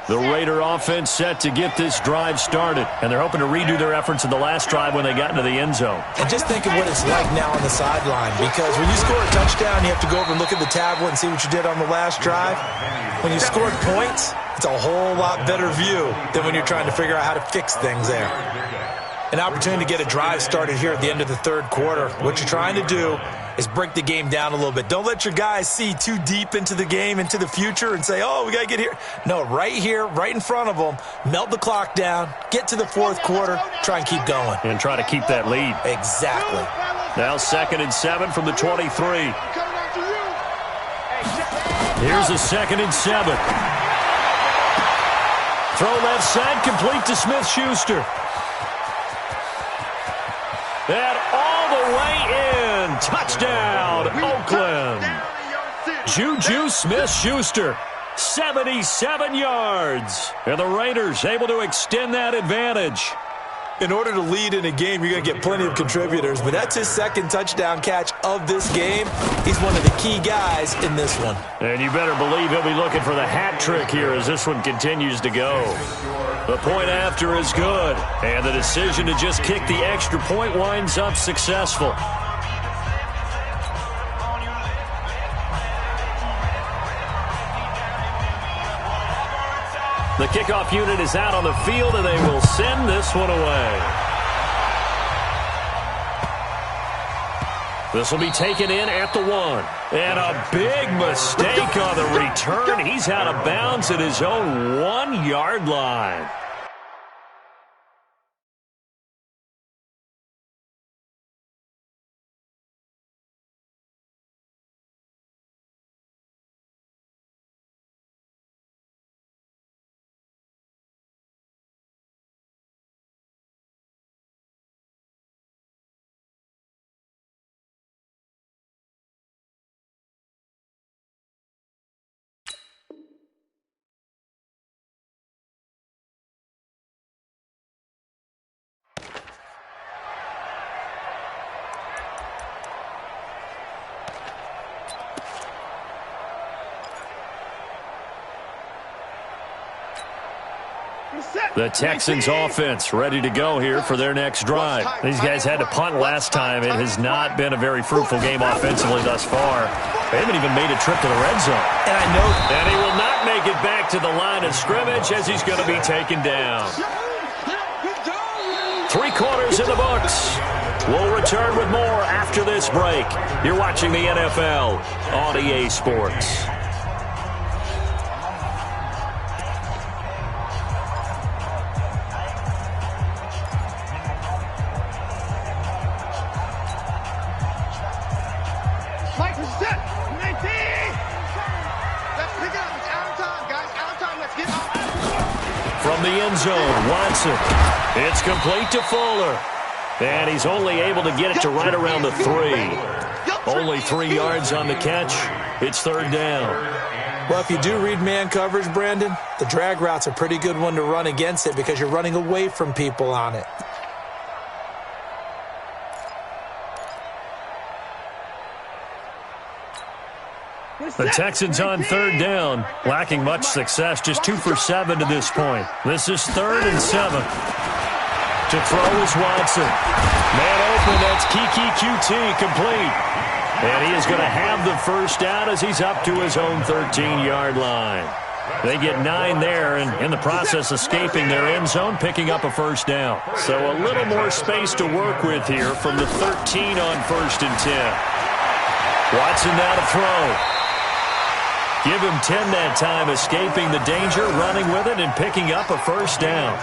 S1: The Raider offense set to get this drive started, and they're hoping to redo their efforts in the last drive when they got into the end zone.
S3: And just think of what it's like now on the sideline, because when you score a touchdown, you have to go over and look at the tablet and see what you did on the last drive. When you scored points, it's a whole lot better view than when you're trying to figure out how to fix things there. An opportunity to get a drive started here at the end of the 3rd quarter. What you're trying to do is break the game down a little bit. Don't let your guys see too deep into the game, into the future, and say, oh, we got to get here. No, right here, right in front of them, melt the clock down, get to the 4th quarter, try and keep going.
S1: And try to keep that lead.
S3: Exactly.
S1: Now 2nd and 7 from the 23. Here's a 2nd and 7. Throw left side, complete to Smith-Schuster. And all the way in. Touchdown, Oakland. Juju Smith-Schuster, 77 yards. And the Raiders able to extend that advantage.
S3: In order to lead in a game, you're going to get plenty of contributors, but that's his 2nd touchdown catch of this game. He's one of the key guys in this one.
S1: And you better believe he'll be looking for the hat trick here as this one continues to go. The point after is good, and the decision to just kick the extra point winds up successful. The kickoff unit is out on the field, and they will send this one away. This will be taken in at the 1. And a big mistake on the return. He's out of bounds at his own 1-yard line. The Texans offense ready to go here for their next drive. These guys had to punt last time. It has not been a very fruitful game offensively thus far. They haven't even made a trip to the red zone. And he will not make it back to the line of scrimmage as he's going to be taken down. 3 quarters in the books. We'll return with more after this break. You're watching the NFL on EA Sports. From the end zone, Watson. It's complete to Fuller. And he's only able to get it to right around the 3. Only 3 yards on the catch. It's 3rd down.
S3: Well, if you do read man coverage, Brandon, the drag route's a pretty good one to run against it because you're running away from people on it.
S1: The Texans on 3rd down, lacking much success, just 2 for 7 to this point. This is 3rd and 7. To throw is Watson. Man open, that's Kiki QT, complete. And he is going to have the first down as he's up to his own 13-yard line. They get 9 there, and in the process escaping their end zone, picking up a first down. So a little more space to work with here from the 13 on 1st and 10. Watson now to throw. Give him 10 that time, escaping the danger, running with it, and picking up a first down.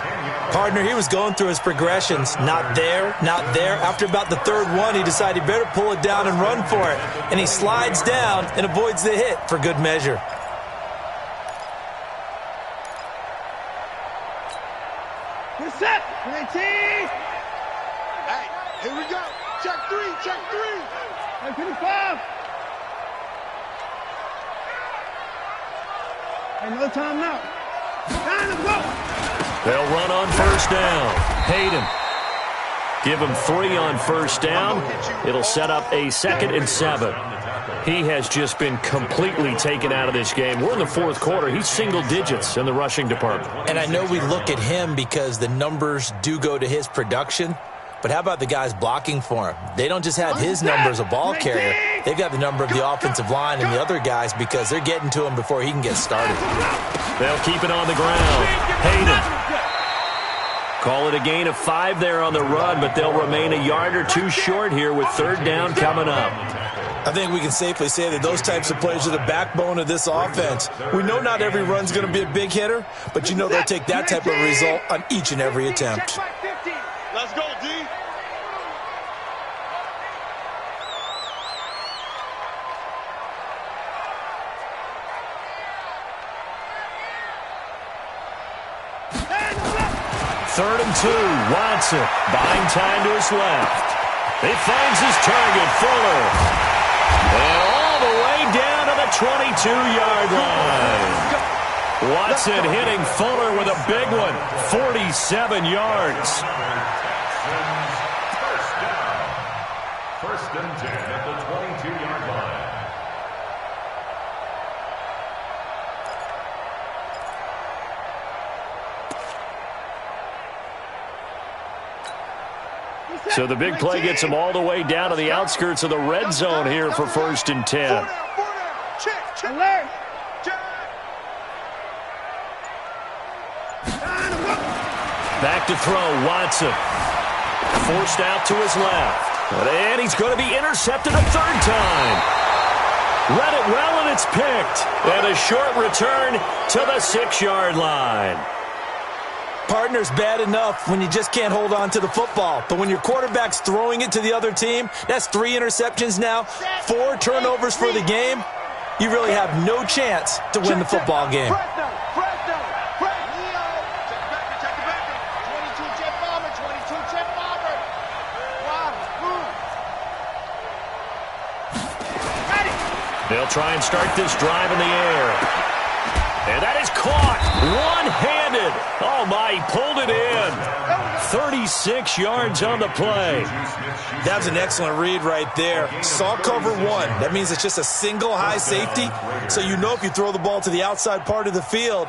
S3: Partner, he was going through his progressions. Not there, not there. After about the 3rd one, he decided he better pull it down and run for it. And he slides down and avoids the hit for good measure.
S2: We're set. 19. Hey, here we go. Check 3, check 3. 25. Another time now. Time to go.
S1: They'll run on first down. Hayden. Give him 3 on first down. It'll set up a 2nd and 7. He has just been completely taken out of this game. We're in the 4th quarter. He's single digits in the rushing department.
S3: And I know we look at him because the numbers do go to his production. But how about the guys blocking for him? They don't just have his number as a ball carrier. They've got the number of the offensive line and the other guys because they're getting to him before he can get started.
S1: They'll keep it on the ground. Hayden. Call it a gain of 5 there on the run, but they'll remain a yard or 2 short here with 3rd down coming up.
S3: I think we can safely say that those types of plays are the backbone of this offense. We know not every run's going to be a big hitter, but you know they'll take that type of result on each and every attempt.
S2: Let's go, D.
S1: Third and 2, Watson buying time to his left. He finds his target, Fuller. And all the way down to the 22-yard line. Watson hitting Fuller with a big one, 47 yards.
S4: First and 10 at the 22-yard line.
S1: So the big play gets him all the way down to the outskirts of the red zone here for 1st and 10.
S2: Alert.
S1: Back to throw, Watson. Forced out to his left. And he's going to be intercepted a 3rd time. Read it well, and it's picked. And a short return to the 6-yard line.
S3: Partner's bad enough when you just can't hold on to the football. But when your quarterback's throwing it to the other team, that's 3 interceptions now, 4 turnovers for the game. You really have no chance to win the football game.
S1: They'll try and start this drive in the air. And that is caught one-handed. Oh, my, he pulled it in. 36 yards on the play.
S3: That was an excellent read right there. Saw cover 1. That means it's just a single high safety. So you know if you throw the ball to the outside part of the field,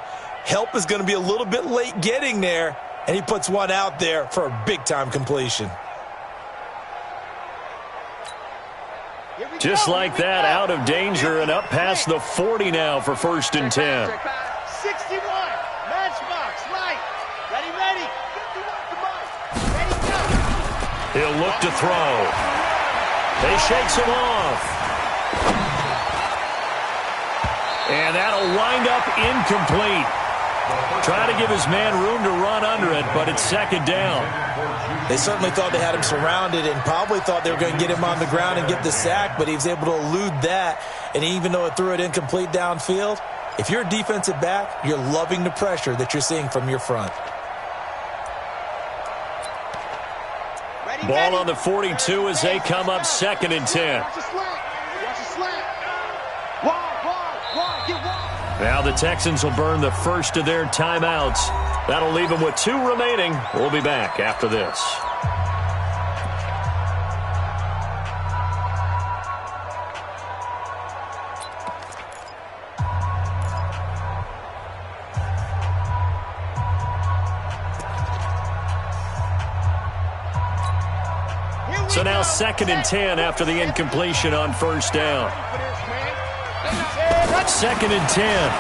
S3: Help is going to be a little bit late getting there, and he puts one out there for a big-time completion.
S1: Just like that, out of danger and up past the 40 now for 1st and 10.
S2: 61, matchbox, light, ready, ready, go.
S1: He'll look to throw. They shakes him off. And that'll wind up incomplete. Trying to give his man room to run under it, but it's 2nd down.
S3: They certainly thought they had him surrounded and probably thought they were going to get him on the ground and get the sack, but he was able to elude that. And even though it threw it incomplete downfield, if you're a defensive back, you're loving the pressure that you're seeing from your front.
S1: Ball on the 42 as they come up 2nd and 10. Now the Texans will burn the first of their timeouts. That'll leave them with 2 remaining. We'll be back after this. So now 2nd and 10 after the incompletion on 1st down. 2nd and 10.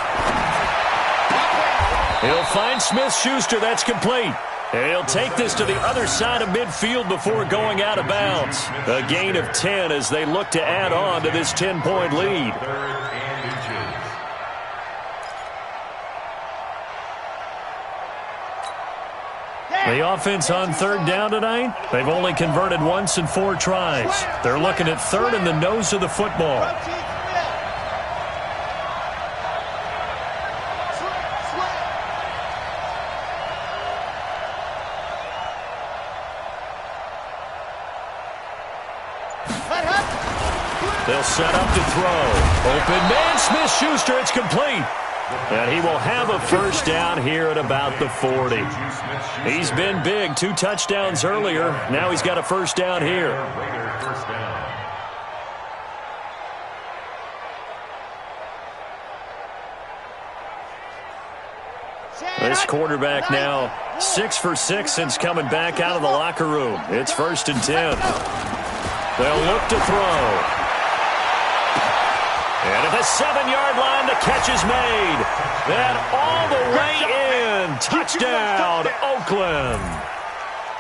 S1: He'll find Smith-Schuster. That's complete. And he'll take this to the other side of midfield before going out of bounds. A gain of 10 as they look to add on to this 10-point lead. The offense on 3rd down tonight, they've only converted once in 4 tries. They're looking at 3rd in the nose of the football. They'll set up to throw. Open man, Smith-Schuster, it's complete. And he will have a 1st down here at about the 40. He's been big, 2 touchdowns earlier. Now he's got a 1st down here. This quarterback now 6 for 6 since coming back out of the locker room. It's 1st and 10. They'll look to throw. And at the 7-yard line, the catch is made. And all the way in. Touchdown, Oakland.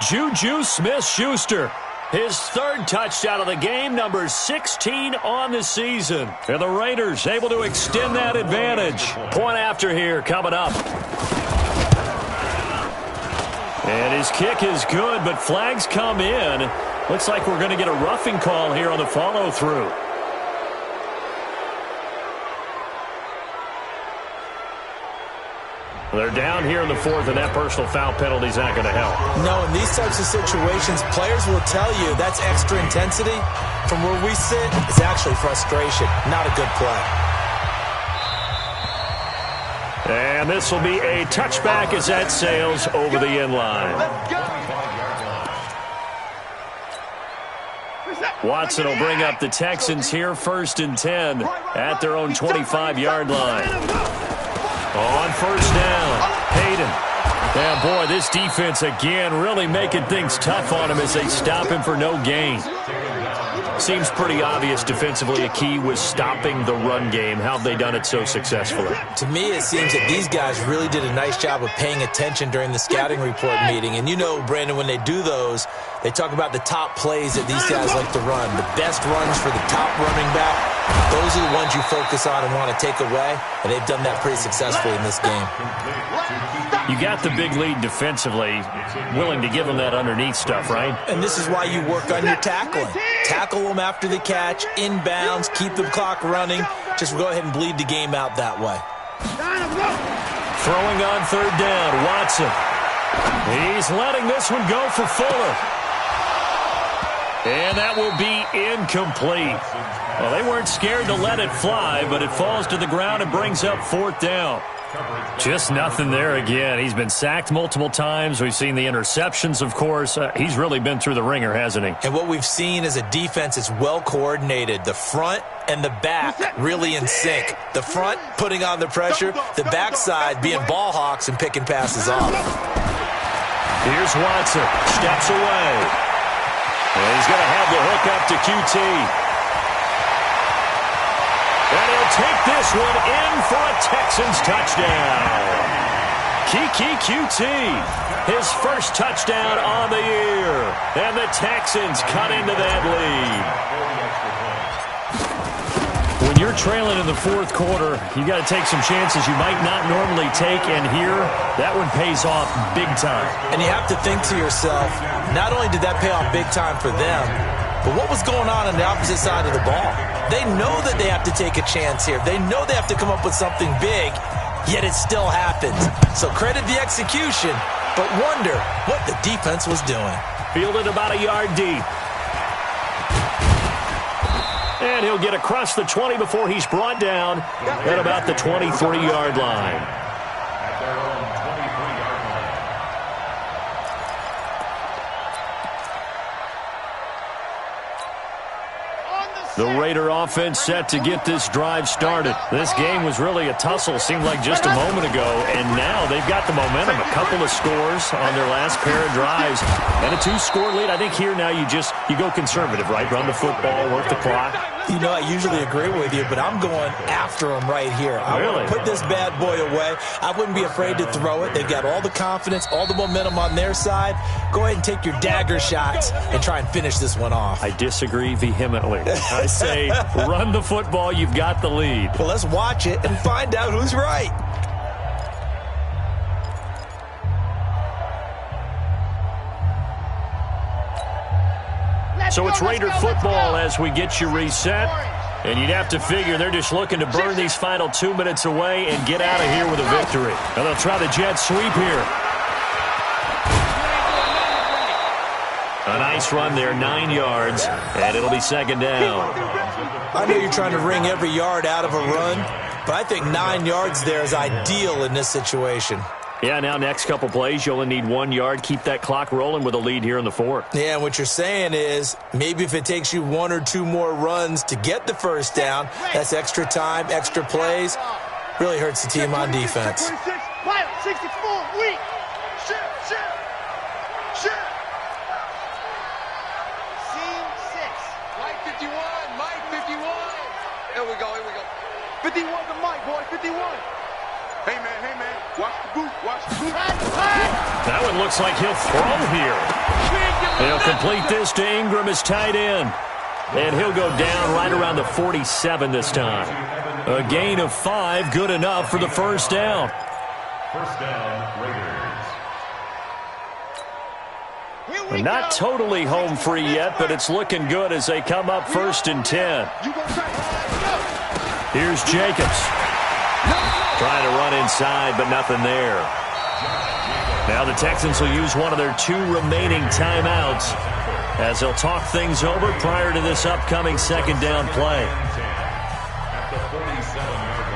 S1: Juju Smith-Schuster. His 3rd touchdown of the game, number 16 on the season. And the Raiders able to extend that advantage. Point after here coming up. And his kick is good, but flags come in. Looks like we're going to get a roughing call here on the follow-through. They're down here in the 4th, and that personal foul penalty is not going to help.
S3: No, in these types of situations, players will tell you that's extra intensity. From where we sit, it's actually frustration, not a good play.
S1: And this will be a touchback as that sails over the end line. Watson will bring up the Texans here, 1st and 10 at their own 25-yard line. On 1st down, Hayden. Yeah, boy, this defense again really making things tough on him as they stop him for no gain. Seems pretty obvious defensively a key was stopping the run game. How have they done it so successfully?
S3: To me, it seems that these guys really did a nice job of paying attention during the scouting report meeting. And you know, Brandon, when they do those, they talk about the top plays that these guys like to run. The best runs for the top running back, those are the ones you focus on and want to take away. And they've done that pretty successfully in this game.
S1: You got the big lead defensively, willing to give them that underneath stuff, right?
S3: And this is why you work on your tackling. Tackle them after the catch, inbounds, keep the clock running. Just go ahead and bleed the game out that way.
S1: Throwing on 3rd down, Watson. He's letting this one go for Fuller. And that will be incomplete. Well, they weren't scared to let it fly, but it falls to the ground and brings up 4th down. Just nothing there again. He's been sacked multiple times. We've seen the interceptions, of course. He's really been through the ringer, hasn't he?
S3: And what we've seen is a defense that's well coordinated. The front and the back really in sync. The front putting on the pressure, the backside being ball hawks and picking passes off.
S1: Here's Watson. Steps away. And he's going to have the hook up to QT. And he'll take this one in for a Texans touchdown. Kiki QT, his first touchdown on the year. And the Texans cut into that lead. When you're trailing in the fourth quarter, you got to take some chances you might not normally take. And here, that one pays off big time.
S3: And you have to think to yourself, not only did that pay off big time for them, but what was going on the opposite side of the ball? They know that they have to take a chance here. They know they have to come up with something big, yet it still happens. So credit the execution, but wonder what the defense was doing.
S1: Fielded about a yard deep. And he'll get across the 20 before he's brought down at about the 23-yard line.
S4: At their own 23-yard line.
S1: The Raider offense set to get this drive started. This game was really a tussle, seemed like just a moment ago, and now they've got the momentum. A couple of scores on their last pair of drives, and a 2-score lead. I think here now you go conservative, right? Run the football, work the clock.
S3: You know, I usually agree with you, but I'm going after him right here. I want to put this bad boy away. I wouldn't be afraid to throw it. They've got all the confidence, all the momentum on their side. Go ahead and take your dagger shots and try and finish this one off.
S1: I disagree vehemently. I say run the football. You've got the lead.
S3: Well, let's watch it and find out who's right.
S1: So it's Raider football as we get you reset. And you'd have to figure they're just looking to burn these final 2 minutes away and get out of here with a victory. And they'll try the jet sweep here. A nice run there, 9 yards, and it'll be second down.
S3: I know you're trying to wring every yard out of a run, but I think 9 yards there is ideal in this situation.
S1: Yeah, now next couple plays, you only need 1 yard. Keep that clock rolling with a lead here in the fourth.
S3: Yeah, and what you're saying is maybe if it takes you 1 or 2 more runs to get the first down, that's extra time, extra plays. Really hurts the team on defense.
S2: 64, weak. Shit. Scene 6. Mike 51, Mike 51. Here we go. 51 to Mike, boy, 51. Hey, man, watch the boot.
S1: That one looks like he'll throw here. He'll complete this to Ingram as tight end. And he'll go down right around the 47 this time. A gain of 5, good enough for the first down.
S4: First down, Raiders.
S1: Not totally home free yet, but it's looking good as they come up 1st and 10. Here's Jacobs. Trying to run inside, but nothing there. Now the Texans will use one of their 2 remaining timeouts as they'll talk things over prior to this upcoming second down play.
S4: At the 47-yard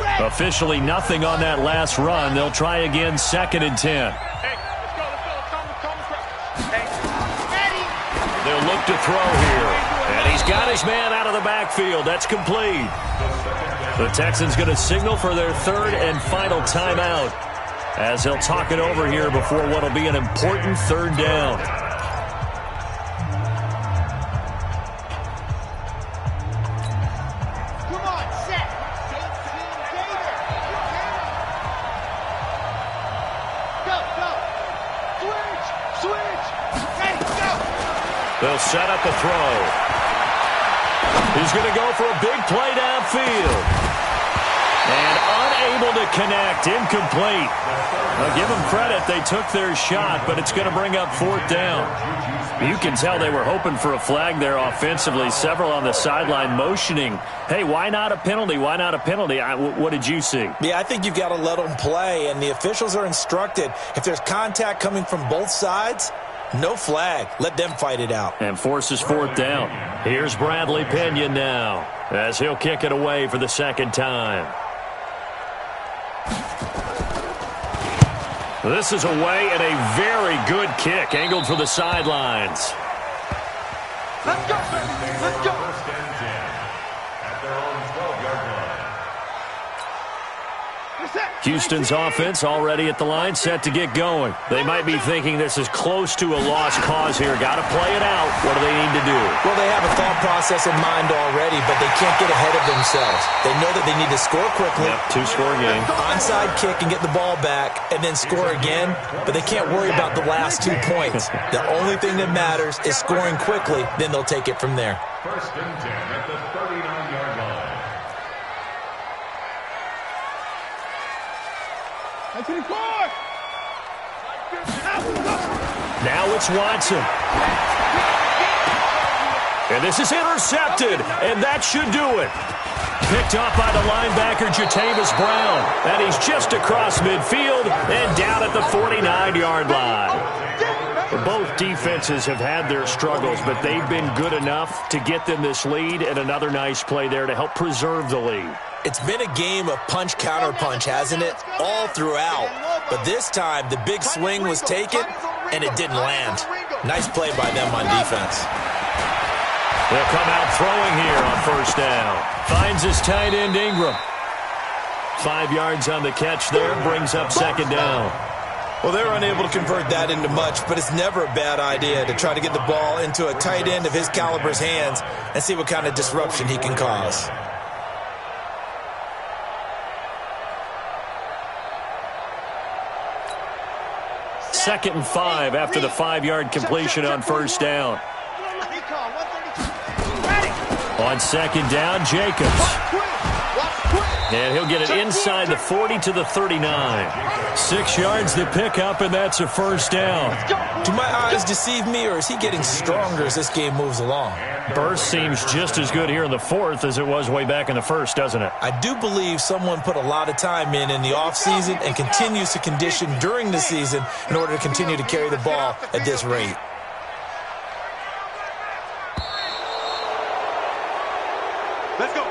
S4: line.
S1: Officially nothing on that last run. They'll try again 2nd and 10. They'll look to throw here. And he's got his man out of the backfield. That's complete. The Texans going to signal for their 3rd and final timeout as they'll talk it over here before what will be an important 3rd down.
S2: Come on, set. Go. Switch. Ready, go.
S1: They'll set up a throw. He's going to go for a big play downfield. And unable to connect, incomplete. Now give them credit, they took their shot, but it's going to bring up 4th down. You can tell they were hoping for a flag there offensively. Several on the sideline motioning, hey, why not a penalty? Why not a penalty? What did you see?
S3: Yeah, I think you've got to let them play, and the officials are instructed. If there's contact coming from both sides, no flag. Let them fight it out.
S1: And forces 4th down. Here's Bradley Pinion now as he'll kick it away for the 2nd time. This is away and a very good kick, angled for the sidelines.
S2: Let's go, baby. Let's go.
S4: First and 10 at their own 12-yard line.
S1: Houston's offense already at the line, set to get going. They might be thinking this is close to a lost cause here. Got to play it out. What do they need to do?
S3: Well, they have a thought process in mind already, but they can't get ahead of themselves. They know that they need to score quickly.
S1: Yep, two-score game.
S3: Onside kick and get the ball back and then score again, but they can't worry about the last 2 points. The only thing that matters is scoring quickly, then they'll take it from there.
S4: First and 10 at the 39-yard line.
S1: Now it's Watson. And this is intercepted, and that should do it. Picked up by the linebacker, Jatavis Brown. And he's just across midfield and down at the 49-yard line. Both defenses have had their struggles, but they've been good enough to get them this lead, and another nice play there to help preserve the lead.
S3: It's been a game of punch-counter-punch, hasn't it? All throughout. But this time, the big swing was taken, and it didn't land. Nice play by them on defense.
S1: They'll come out throwing here on first down. Finds his tight end, Ingram. 5 yards on the catch there, brings up second down.
S3: Well, they're unable to convert that into much, but it's never a bad idea to try to get the ball into a tight end of his caliber's hands and see what kind of disruption he can cause.
S1: Second and 5 after the 5-yard completion on first down. On second down, Jacobs. And he'll get it inside the 40 to the 39. 6 yards to pick up, and that's a first down.
S3: Do my eyes deceive me, or is he getting stronger as this game moves along?
S1: Burst seems just as good here in the fourth as it was way back in the first, doesn't it?
S3: I do believe someone put a lot of time in the offseason and continues to condition during the season in order to continue to carry the ball at this rate.
S2: Let's go.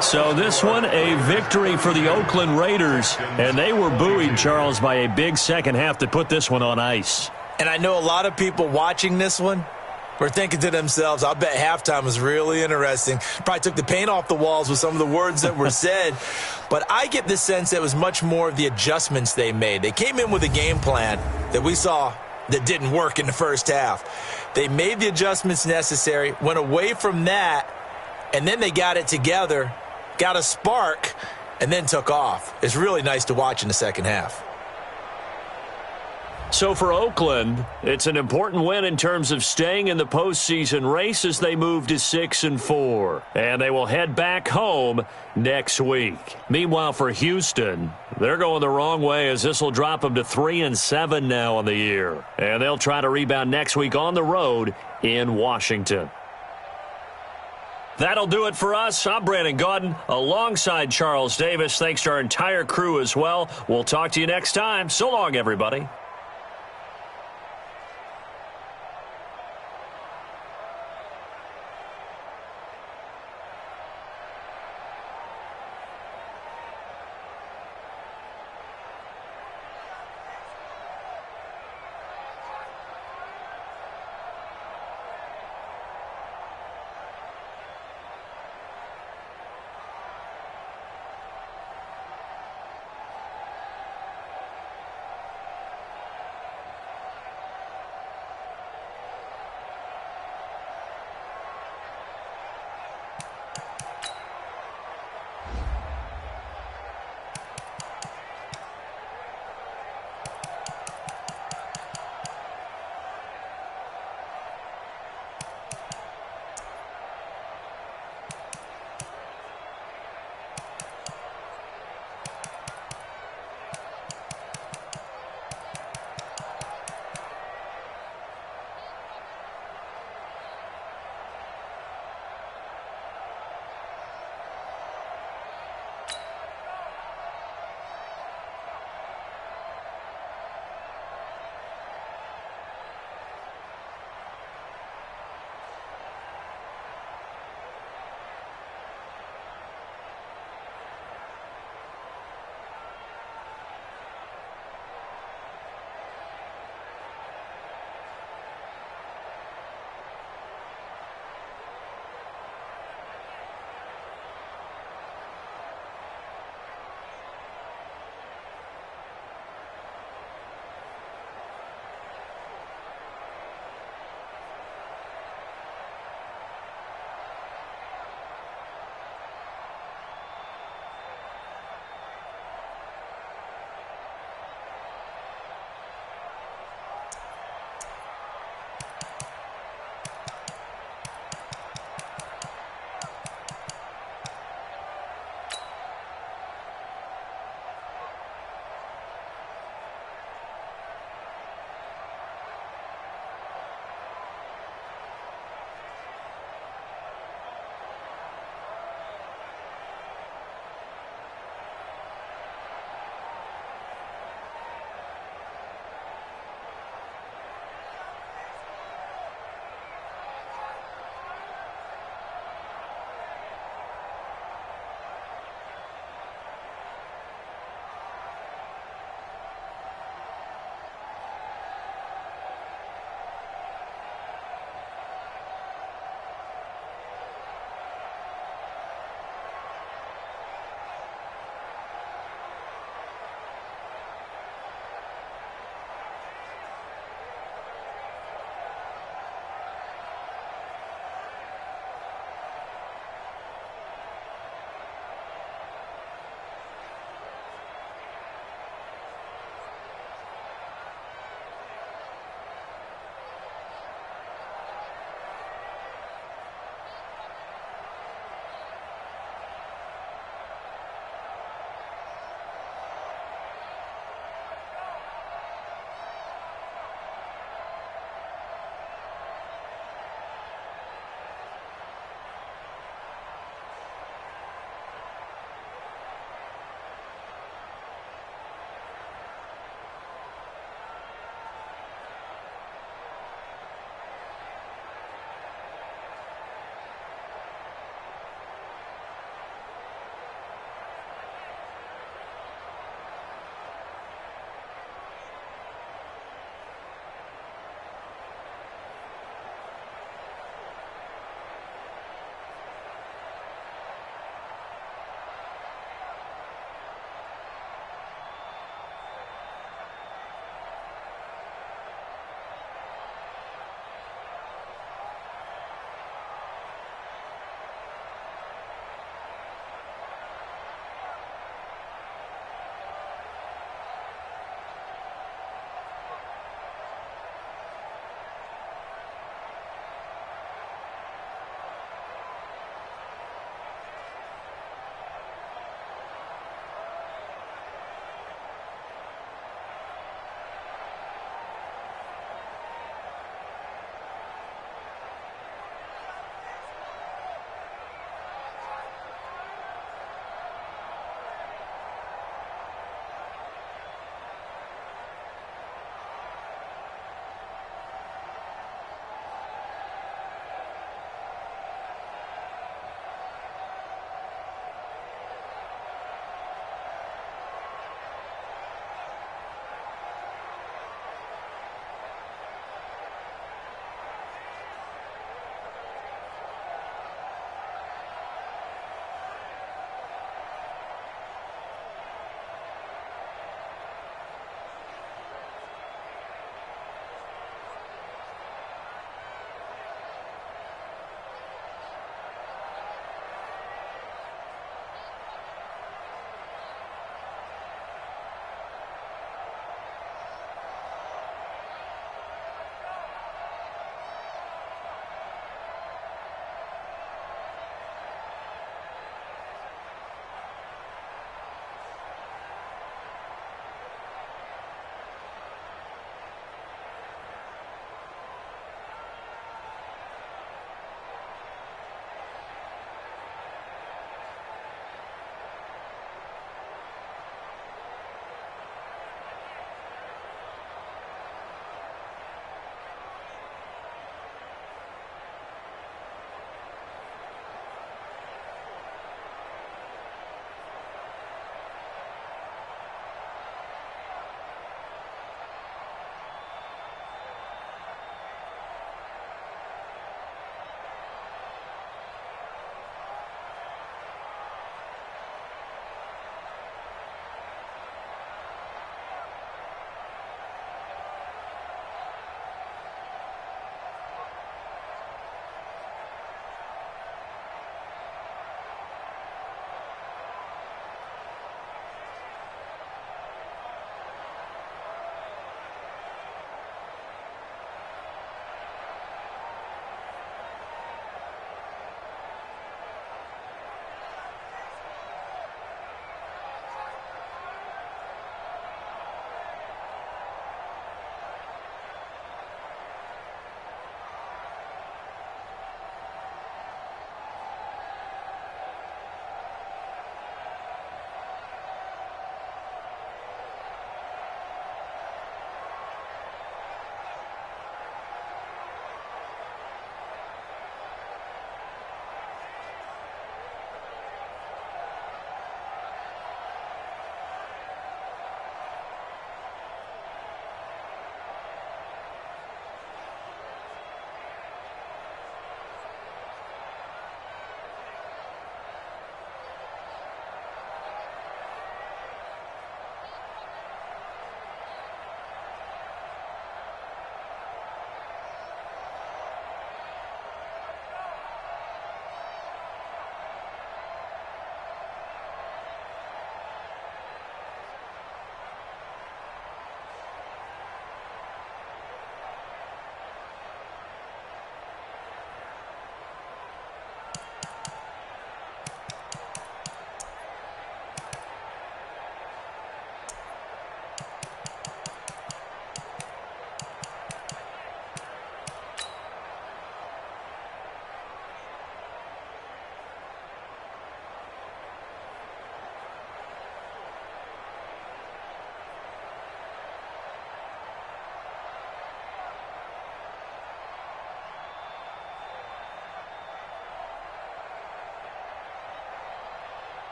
S1: So this one, a victory for the Oakland Raiders. And they were buoyed, Charles, by a big second half that put this one on ice.
S3: And I know a lot of people watching this one were thinking to themselves, I bet halftime was really interesting. Probably took the paint off the walls with some of the words that were said. But I get the sense that it was much more of the adjustments they made. They came in with a game plan that we saw that didn't work in the first half. They made the adjustments necessary, went away from that, and then they got it together, got a spark, and then took off. It's really nice to watch in the second half.
S1: So for Oakland, it's an important win in terms of staying in the postseason race as they move to 6-4. And they will head back home next week. Meanwhile, for Houston, they're going the wrong way as this will drop them to 3-7 now on the year. And they'll try to rebound next week on the road in Washington. That'll do it for us. I'm Brandon Gaudin alongside Charles Davis. Thanks to our entire crew as well. We'll talk to you next time. So long, everybody.